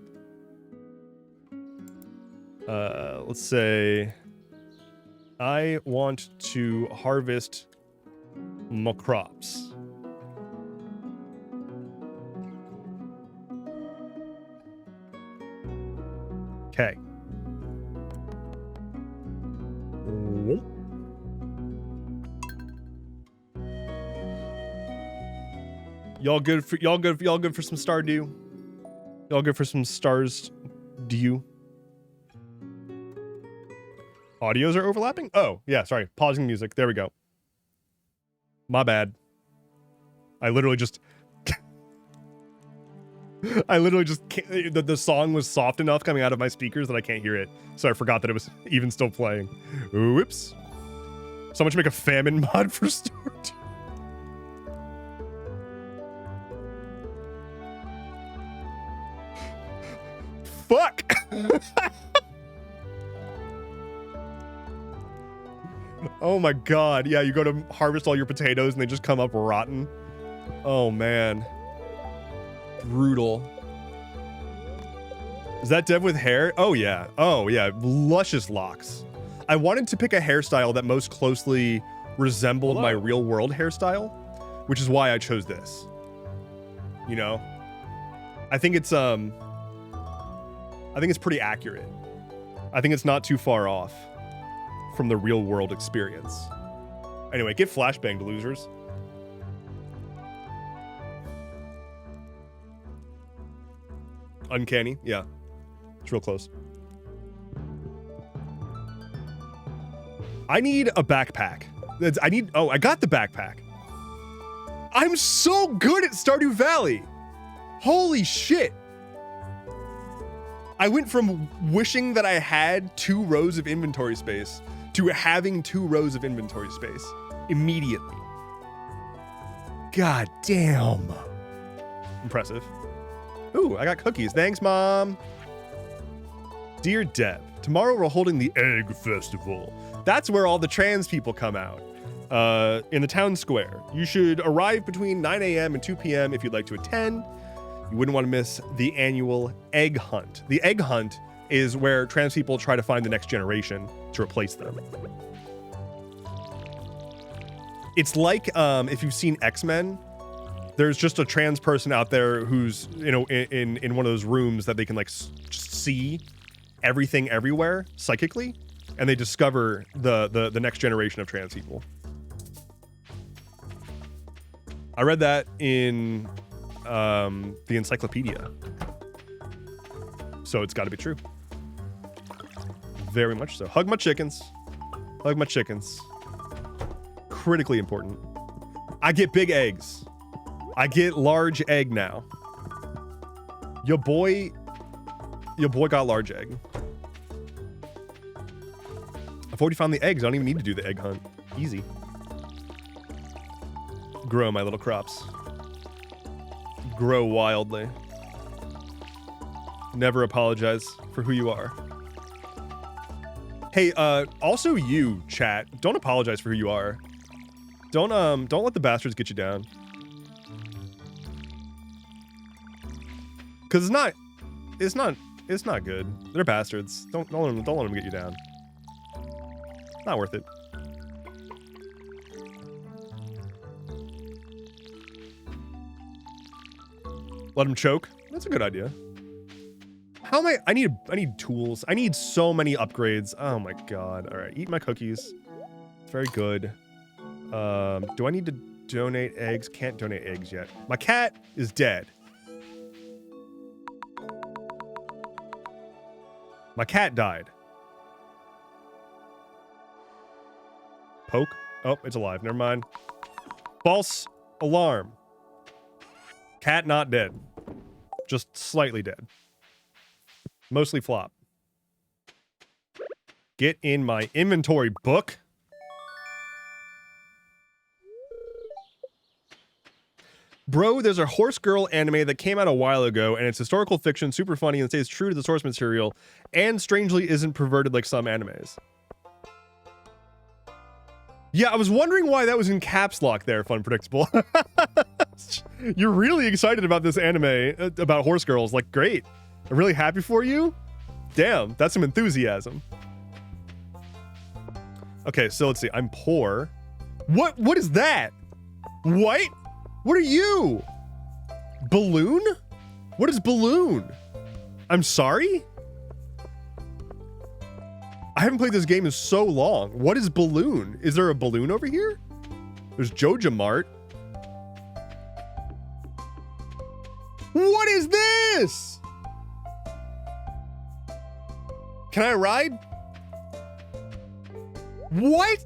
Let's say I want to harvest my crops. Okay. Y'all good for some Stardew? Y'all good for some stars? Dew? Audios are overlapping? Oh, yeah, sorry. Pausing music. There we go. My bad. I literally just can't, the song was soft enough coming out of my speakers that I can't hear it. So I forgot that it was even still playing. Whoops. Someone should make a famine mod for Stardew. Fuck! Oh my god. Yeah, you go to harvest all your potatoes and they just come up rotten. Oh man. Brutal. Is that Dev with hair? Oh yeah. Oh yeah. Luscious locks. I wanted to pick a hairstyle that most closely resembled my real world hairstyle, which is why I chose this. You know? I think it's pretty accurate. I think it's not too far off from the real world experience. Anyway, get flashbanged, losers. Uncanny, yeah. It's real close. I need a backpack. I got the backpack. I'm so good at Stardew Valley. Holy shit. I went from wishing that I had 2 rows of inventory space to having 2 rows of inventory space immediately. God damn. Impressive. Ooh, I got cookies. Thanks, Mom. Dear Deb, tomorrow we're holding the Egg Festival. That's where all the trans people come out. In the town square. You should arrive between 9 a.m. and 2 p.m. if you'd like to attend. You wouldn't want to miss the annual egg hunt. The egg hunt is where trans people try to find the next generation to replace them. It's like if you've seen X-Men, there's just a trans person out there who's, you know, in one of those rooms that they can like just see everything everywhere psychically, and they discover the next generation of trans people. I read that in the encyclopedia, so it's got to be true. Very much so. Hug my chickens. Hug my chickens. Critically important. I get big eggs. I get large egg now. Your boy got large egg. I've already found the eggs. I don't even need to do the egg hunt. Easy. Grow my little crops. Grow wildly. Never apologize for who you are. Hey, also you, chat, don't apologize for who you are. Don't let the bastards get you down. Cause it's not good. They're bastards. Don't let them get you down. Not worth it. Let them choke. That's a good idea. How am I need tools. I need so many upgrades. Oh my god. All right, eat my cookies. It's very good. Do I need to donate eggs? Can't donate eggs yet. My cat is dead. My cat died. Poke? Oh, it's alive. Never mind. False alarm. Cat not dead. Just slightly dead. Mostly flop. Get in my inventory, book. Bro, there's a horse girl anime that came out a while ago, and it's historical fiction, super funny, and stays true to the source material, and strangely isn't perverted like some animes. Yeah, I was wondering why that was in caps lock there, Fun Predictable. You're really excited about this anime about horse girls. Like, great. I'm really happy for you. Damn, that's some enthusiasm. Okay, so let's see. I'm poor. What is that? What? What are you? Balloon? What is balloon? I'm sorry? I haven't played this game in so long. What is balloon? Is there a balloon over here? There's Joja Mart. What is this? Can I ride? What?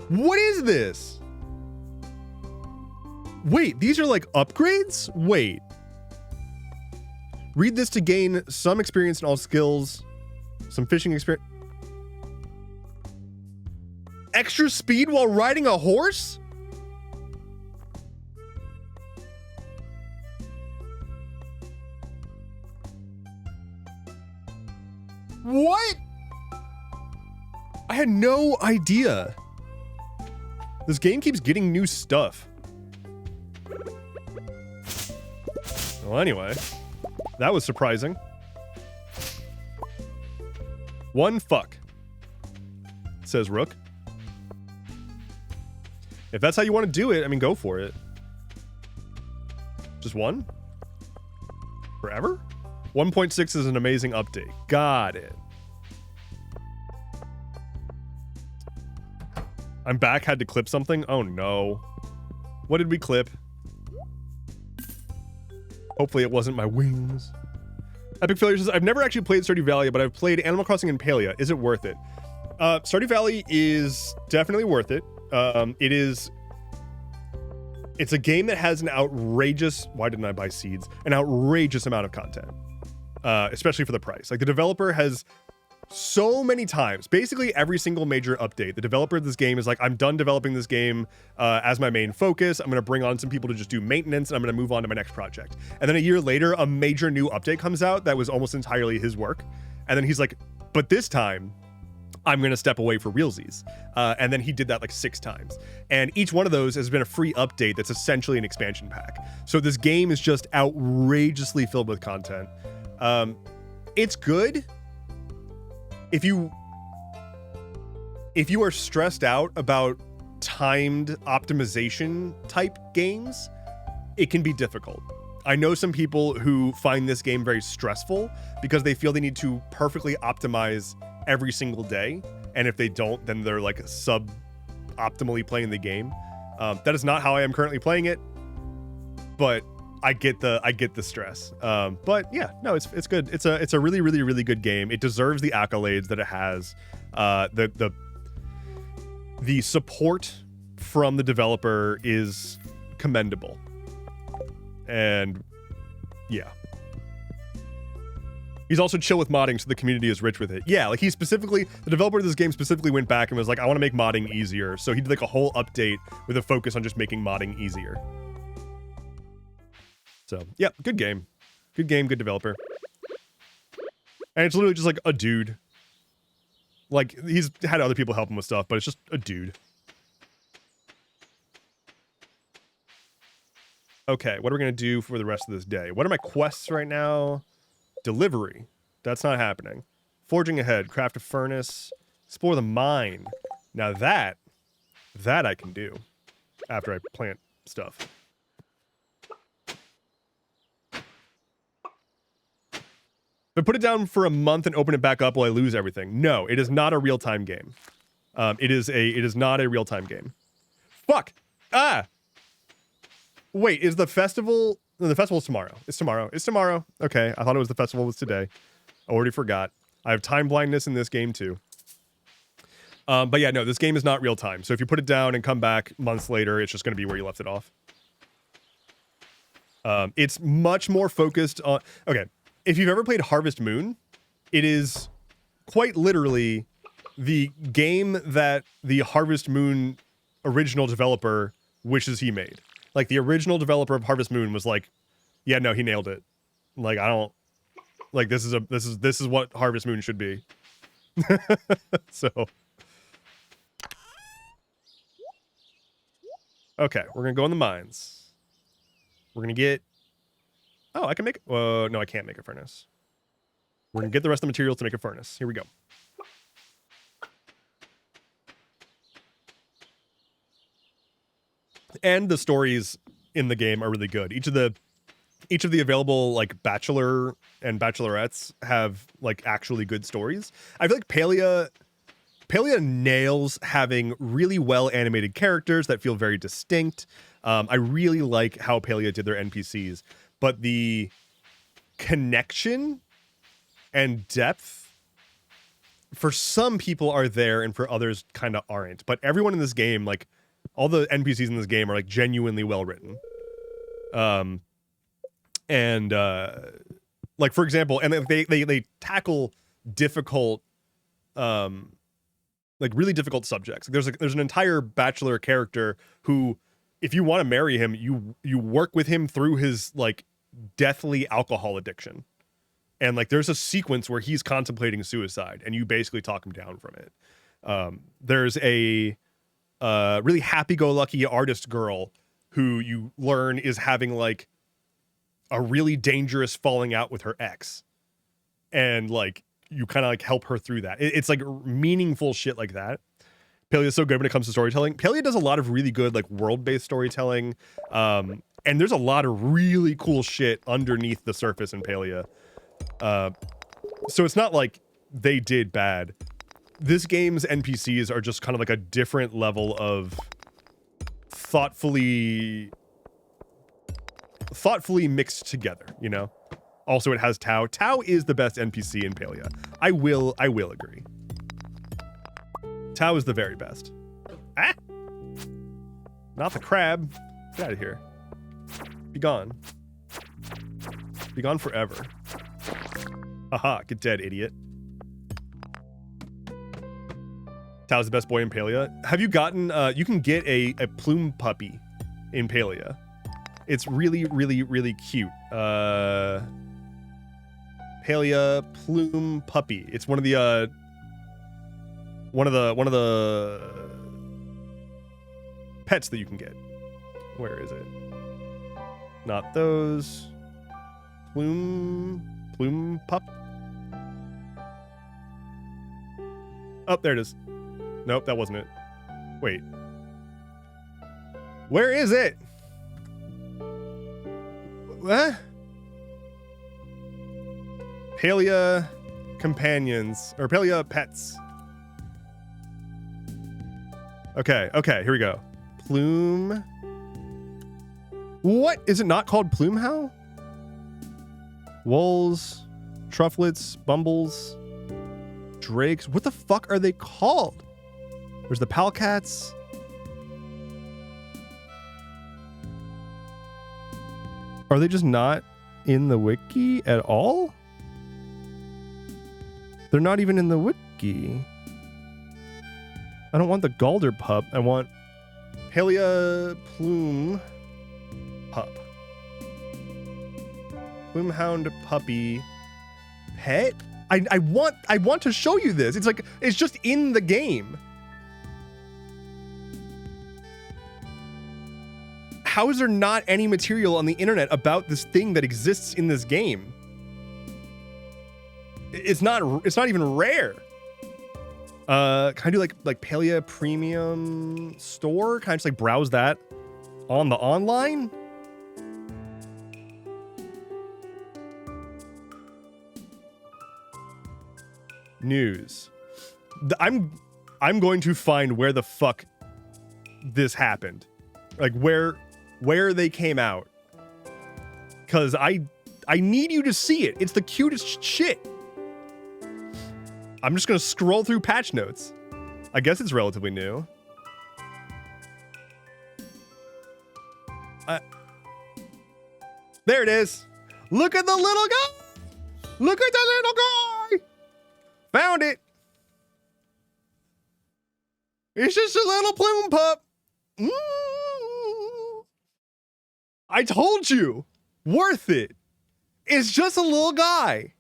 What is this? Wait, these are like upgrades? Wait. Read this to gain some experience in all skills. Some fishing experience. Extra speed while riding a horse? What? I had no idea. This game keeps getting new stuff. Well, anyway, that was surprising. One fuck, says Rook. If that's how you want to do it, I mean, go for it. Just one? Forever? 1.6 is an amazing update. Got it. I'm back, had to clip something? Oh no. What did we clip? Hopefully it wasn't my wings. Epic Failure says, I've never actually played Stardew Valley, but I've played Animal Crossing and Palia. Is it worth it? Stardew Valley is definitely worth it. It It's a game that has an outrageous, why didn't I buy seeds? An outrageous amount of content, especially for the price. Like the developer has so many times, basically every single major update, the developer of this game is like, I'm done developing this game as my main focus. I'm going to bring on some people to just do maintenance and I'm going to move on to my next project. And then a year later, a major new update comes out that was almost entirely his work. And then he's like, but this time, I'm going to step away for realsies. And then he did that like 6 times. And each one of those has been a free update that's essentially an expansion pack. So this game is just outrageously filled with content. It's good. If you are stressed out about timed optimization type games, it can be difficult. I know some people who find this game very stressful because they feel they need to perfectly optimize every single day, and if they don't, then they're like sub-optimally playing the game. That is not how I am currently playing it, but I get the stress. But yeah, no, it's good. It's a really, really, really good game. It deserves the accolades that it has. The support from the developer is commendable. And yeah. He's also chill with modding, so the community is rich with it. Yeah, like the developer of this game specifically went back and was like, I want to make modding easier. So he did like a whole update with a focus on just making modding easier. So yeah, good game. Good game, good developer. And it's literally just like a dude. Like, he's had other people help him with stuff, but it's just a dude. Okay, what are we going to do for the rest of this day? What are my quests right now? Delivery. That's not happening. Forging ahead. Craft a furnace. Explore the mine. Now that I can do after I plant stuff. If I put it down for a month and open it back up, will I lose everything? No, it is not a real-time game. It is not a real-time game. Fuck! Ah! Wait, is the festival... No, the festival's tomorrow. It's tomorrow. It's tomorrow. Okay, I thought it was the festival was today. I already forgot. I have time blindness in this game too. But yeah, no, this game is not real time. So if you put it down and come back months later, it's just going to be where you left it off. It's much more focused on... Okay, if you've ever played Harvest Moon, it is quite literally the game that the Harvest Moon original developer wishes he made. Like, the original developer of Harvest Moon was like, yeah, no, he nailed it. Like, I don't... Like, this is what Harvest Moon should be. So... Okay, we're gonna go in the mines. We're gonna get... Oh, I can make... no, I can't make a furnace. We're gonna get the rest of the materials to make a furnace. Here we go. And the stories in the game are really good. Each of the available like bachelor and bachelorettes have like actually good stories. I feel like Palia nails having really well animated characters that feel very distinct. I really like how Palia did their NPCs, but the connection and depth for some people are there and for others kind of aren't. But everyone in this game, like all the NPCs in this game are like genuinely well written. Like for example, and they tackle difficult, like really difficult subjects. There's an entire bachelor character who, if you want to marry him, you work with him through his like deathly alcohol addiction. And like there's a sequence where he's contemplating suicide and you basically talk him down from it. There's a really happy-go-lucky artist girl who you learn is having like a really dangerous falling out with her ex. And like you kind of like help her through that. It's like meaningful shit like that. Palia is so good when it comes to storytelling. Palia does a lot of really good like world-based storytelling. And there's a lot of really cool shit underneath the surface in Palia. So it's not like they did bad. This game's NPCs are just kind of like a different level of thoughtfully mixed together, you know? Also, it has Tao. Tao is the best NPC in Palia. I will agree. Tao is the very best. Ah! Not the crab. Get out of here. Be gone. Be gone forever. Haha, get dead, idiot. Tao's the best boy in Palia. Have you gotten, you can get a plume puppy in Palia. It's really, really, really cute. Palia plume puppy. It's one of the pets that you can get. Where is it? Not those. Plume pup. Oh, there it is. Nope, that wasn't it. Wait. Where is it? What? Palia companions or Palia pets. Okay, here we go. Plume. What? Is it not called Plume How? Wolves, trufflets, bumbles, drakes. What the fuck are they called? There's the palcats. Are they just not in the wiki at all? They're not even in the wiki. I don't want the Galder pup. I want Palia plume pup. Plumehound puppy pet? I want to show you this. It's like, it's just in the game. How is there not any material on the internet about this thing that exists in this game? It's not even rare. Can I do like Palia premium store? Can I just like browse that on the online? News. I'm going to find where the fuck this happened. Like where they came out. Cause I need you to see it. It's the cutest shit. I'm just gonna scroll through patch notes. I guess it's relatively new. There it is. Look at the little guy. Look at the little guy. Found it. It's just a little plume pup. I told you. Worth it. It's just a little guy.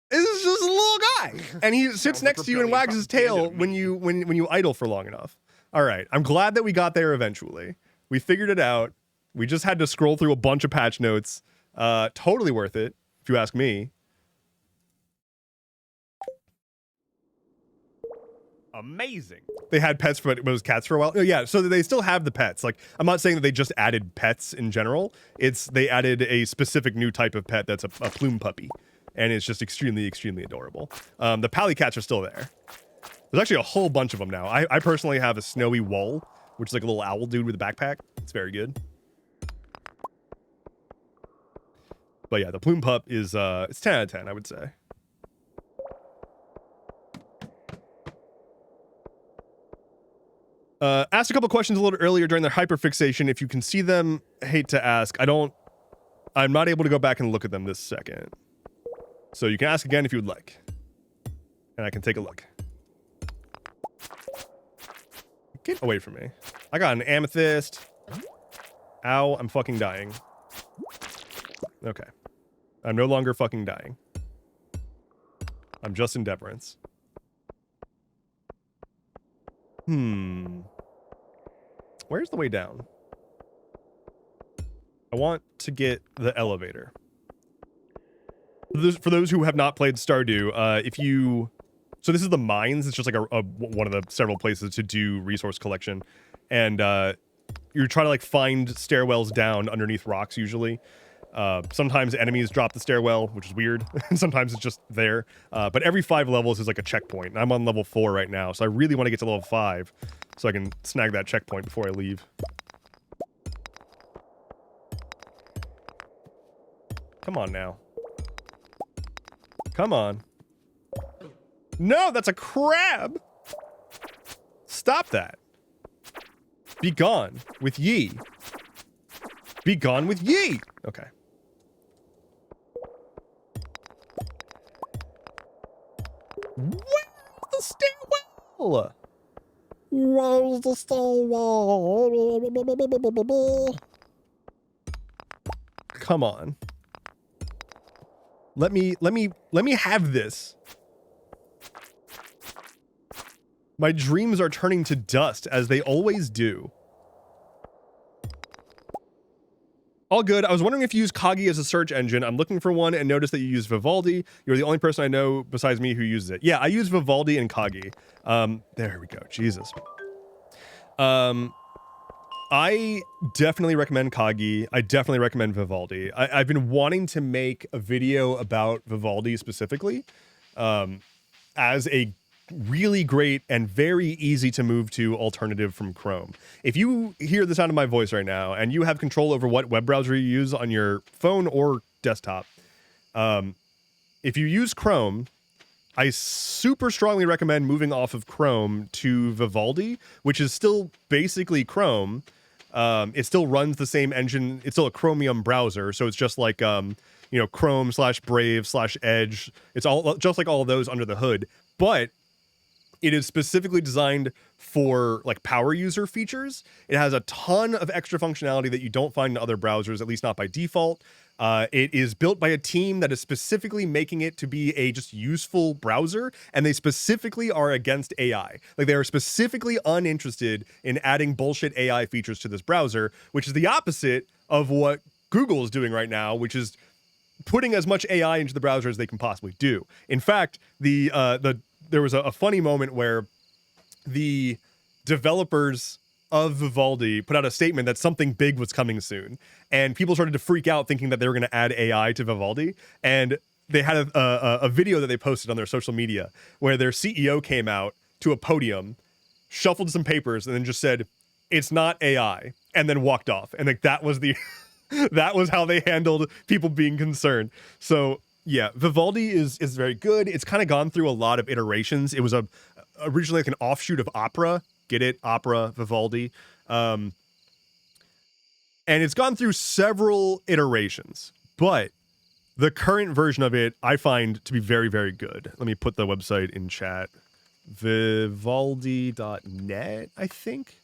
It's just a little guy. And he sits next to you and wags his tail when you idle for long enough. All right. I'm glad that we got there eventually. We figured it out. We just had to scroll through a bunch of patch notes. Totally worth it, if you ask me. Amazing. They had pets for it was cats for a while. Oh, yeah, so they still have the pets. Like, I'm not saying that they just added pets in general. It's they added a specific new type of pet that's a plume puppy. And it's just extremely, extremely adorable. The pallycats are still there. There's actually a whole bunch of them now. I personally have a snowy wool, which is like a little owl dude with a backpack. It's very good. But yeah, the plume pup is it's 10 out of 10, I would say. Asked a couple questions a little earlier during their hyperfixation. If you can see them, hate to ask. I'm not able to go back and look at them this second. So you can ask again if you would like. And I can take a look. Get away from me. I got an amethyst. Ow, I'm fucking dying. Okay. I'm no longer fucking dying. I'm just Endeavorance. Where's the way down? I want to get the elevator. For those who have not played Stardew, so this is the mines. It's just like one of the several places to do resource collection, and you're trying to like find stairwells down underneath rocks usually. Sometimes enemies drop the stairwell, which is weird. Sometimes it's just there. But every 5 levels is like a checkpoint. And I'm on level 4 right now, so I really want to get to level 5 so I can snag that checkpoint before I leave. Come on now. Come on. No, that's a crab! Stop that. Be gone with ye. Be gone with ye. Okay. Where's the stairwell? Where's the stairwell? Come on. Let me have this. My dreams are turning to dust, as they always do. All good. I was wondering if you use Kagi as a search engine. I'm looking for one and noticed that you use Vivaldi. You're the only person I know besides me who uses it. Yeah, I use Vivaldi and Kagi. There we go. Jesus. I definitely recommend Kagi. I definitely recommend Vivaldi. I've been wanting to make a video about Vivaldi specifically, as a really great and very easy to move to alternative from Chrome. If you hear the sound of my voice right now and you have control over what web browser you use on your phone or desktop, if you use Chrome, I super strongly recommend moving off of Chrome to Vivaldi, which is still basically Chrome. It still runs the same engine. It's still a Chromium browser, so it's just like Chrome / Brave / Edge. It's all just like all of those under the hood, but it is specifically designed for like power user features. It has a ton of extra functionality that you don't find in other browsers, at least not by default. It is built by a team that is specifically making it to be a just useful browser, and they specifically are against AI. Like, they are specifically uninterested in adding bullshit AI features to this browser, which is the opposite of what Google is doing right now, which is putting as much AI into the browser as they can possibly do. In fact, there was a funny moment where the developers of Vivaldi put out a statement that something big was coming soon, and people started to freak out thinking that they were going to add AI to Vivaldi. And they had a video that they posted on their social media where their CEO came out to a podium, shuffled some papers, and then just said, "It's not AI," and then walked off. And like, that was the that was how they handled people being concerned. So yeah, Vivaldi is very good. It's kind of gone through a lot of iterations. It was originally like an offshoot of Opera. Get it? Opera, Vivaldi. And it's gone through several iterations, but the current version of it I find to be very, very good. Let me put the website in chat. Vivaldi.net, I think.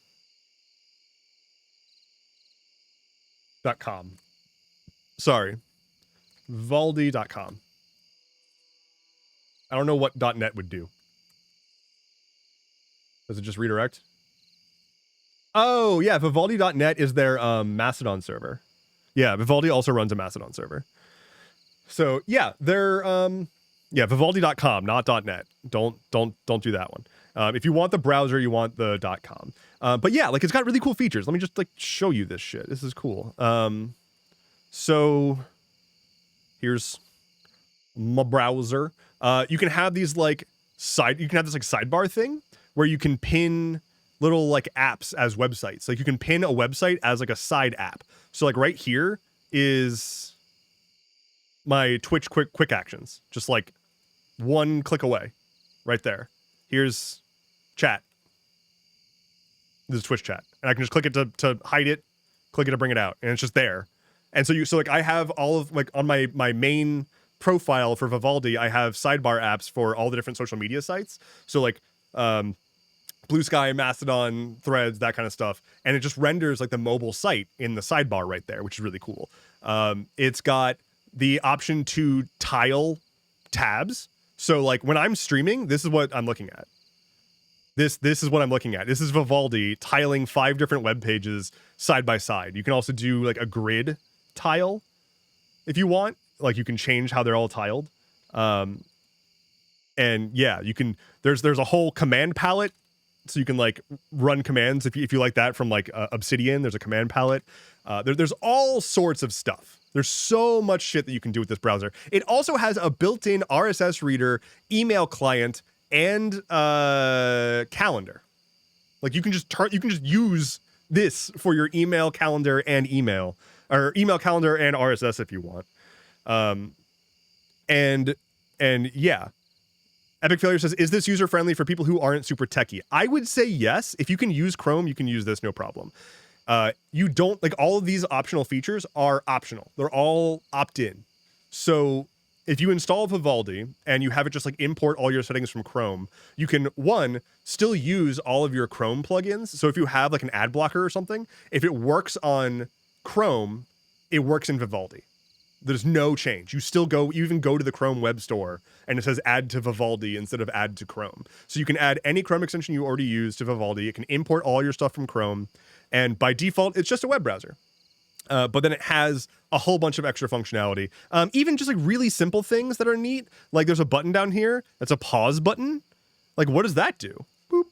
.com. Sorry. Vivaldi.com. I don't know what .net would do. Does it just redirect? Oh, yeah, Vivaldi.net is their Mastodon server. Yeah, Vivaldi also runs a Mastodon server. So, yeah, they're Vivaldi.com, not .net. Don't do that one. If you want the browser, you want the .com. But yeah, like, it's got really cool features. Let me just like show you this shit. This is cool. So here's my browser. You can have these like this like sidebar thing where you can pin little like apps as websites. Like, you can pin a website as like a side app. So like right here is my Twitch quick actions, just like one click away right there. Here's chat. This is Twitch chat, and I can just click it to hide it, click it to bring it out, and it's just there. And so like I have all of like on my main profile for Vivaldi, I have sidebar apps for all the different social media sites. So like Blue Sky, Mastodon, Threads, that kind of stuff. And it just renders like the mobile site in the sidebar right there, which is really cool. It's got the option to tile tabs. So like when I'm streaming, this is what I'm looking at. This is what I'm looking at. This is Vivaldi tiling 5 different web pages side by side. You can also do like a grid tile if you want. Like, you can change how they're all tiled. And yeah, you can, there's a whole command palette. So you can like run commands if you like that from like Obsidian. There's a command palette. There's all sorts of stuff. There's so much shit that you can do with this browser. It also has a built-in RSS reader, email client, and calendar. Like, you can just use this for your email calendar and email calendar and RSS if you want. And yeah, Epic Failure says, is this user-friendly for people who aren't super techie? I would say yes. If you can use Chrome, you can use this, no problem. You don't, like, all of these optional features are optional. They're all opt-in. So if you install Vivaldi and you have it just like import all your settings from Chrome, you can, one, still use all of your Chrome plugins. So if you have like an ad blocker or something, if it works on Chrome, it works in Vivaldi. There's no change. You even go to the Chrome web store and it says add to Vivaldi instead of add to Chrome. So you can add any Chrome extension you already use to Vivaldi. It can import all your stuff from Chrome. And by default, it's just a web browser. But then it has a whole bunch of extra functionality. Even just like really simple things that are neat. Like there's a button down here that's a pause button. Like what does that do? Boop.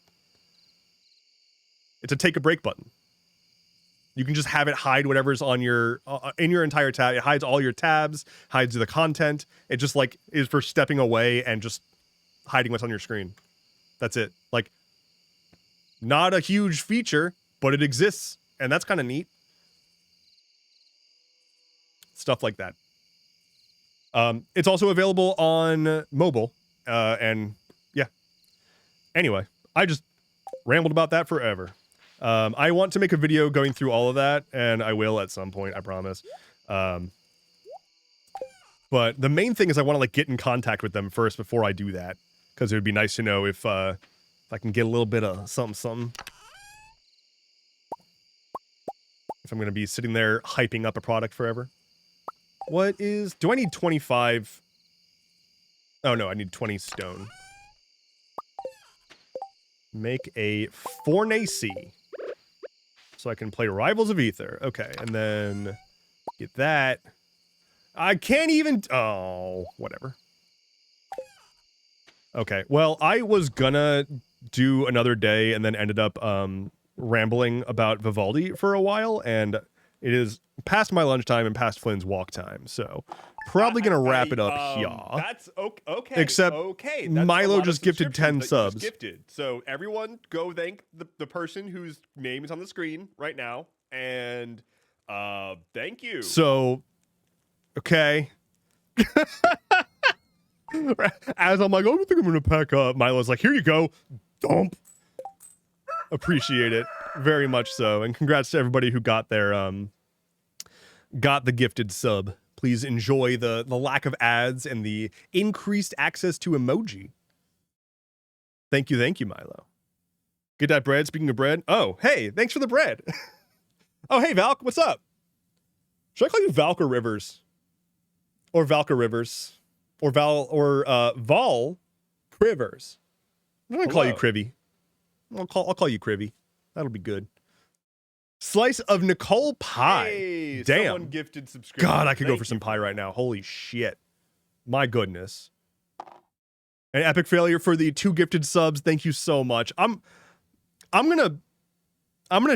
It's a take a break button. You can just have it hide whatever's on your in your entire tab. It hides all your tabs, hides the content. It just like is for stepping away and just hiding what's on your screen. That's it. Like not a huge feature, but it exists, and that's kind of neat. Stuff like that. It's also available on mobile, and yeah. Anyway, I just rambled about that forever. I want to make a video going through all of that, and I will at some point, I promise. But the main thing is I want to like get in contact with them first before I do that, because it would be nice to know if I can get a little bit of something. If I'm going to be sitting there hyping up a product forever. Do I need 25? Oh no, I need 20 stone. Make a Fornace. So I can play Rivals of Ether. Okay, and then get that. I can't even, oh, whatever. Okay, well, I was gonna do another day and then ended up rambling about Vivaldi for a while, and it is past my lunchtime and past Flynn's walk time, so probably gonna wrap it up here. That's okay. Except okay. That's Milo just gifted 10 subs. Gifted. So everyone go thank the person whose name is on the screen right now, and thank you. So, okay. As I'm like, oh, I think I'm gonna pack up, Milo's like, here you go. Dump. Appreciate it very much so, and congrats to everybody who got their got the gifted sub. Please enjoy the lack of ads and the increased access to emoji. Thank you, Milo. Get that bread. Speaking of bread, oh hey, thanks for the bread. Oh hey Valk, what's up? Should I call you Valk or Rivers, or Valka Rivers, or Val Crivers? I'm gonna call you Crivy. I'll call you Crivy. That'll be good. Slice of Nicole pie. Hey, damn. Someone gifted subscription. God, I could go for some pie right now. Holy shit. My goodness. An epic failure for the 2 gifted subs. Thank you so much. I'm gonna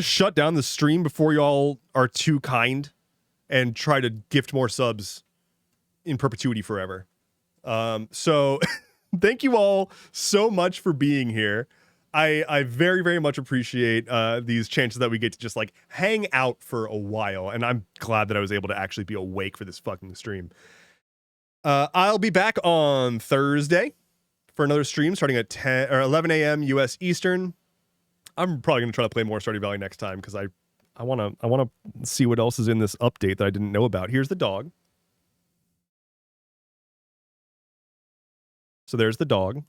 shut down the stream before y'all are too kind and try to gift more subs in perpetuity forever. So thank you all so much for being here. I very, very much appreciate these chances that we get to just like hang out for a while, and I'm glad that I was able to actually be awake for this fucking stream. I'll be back on Thursday for another stream starting at 10 or 11 a.m. US Eastern. I'm probably gonna try to play more Stardew Valley next time because I wanna see what else is in this update that I didn't know about. Here's the dog. So there's the dog.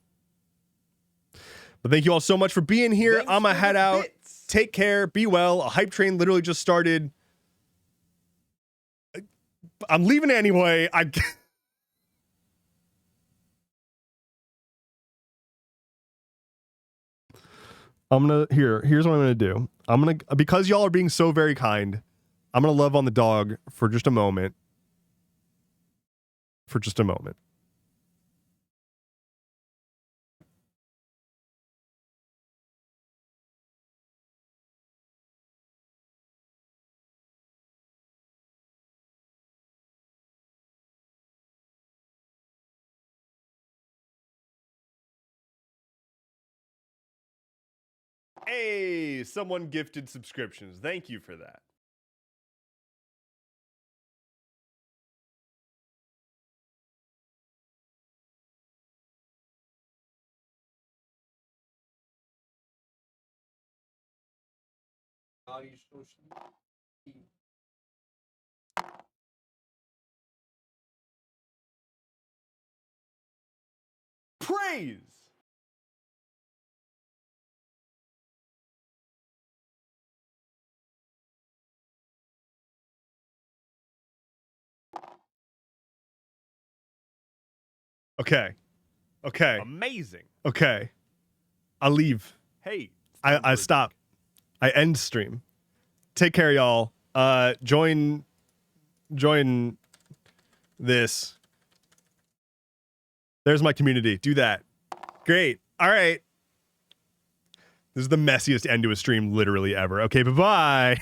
But thank you all so much for being here. I'm gonna head out. Bits. Take care. Be well. A hype train literally just started. I'm leaving anyway. Here's what I'm gonna do. Because y'all are being so very kind, I'm gonna love on the dog for just a moment. Hey, someone gifted subscriptions. Thank you for that. Praise. Okay. Okay. Amazing. Okay. I'll leave. Hey. I stop. I end stream. Take care, y'all. Join this. There's my community. Do that. Great. All right. This is the messiest end to a stream literally ever. Okay, bye-bye.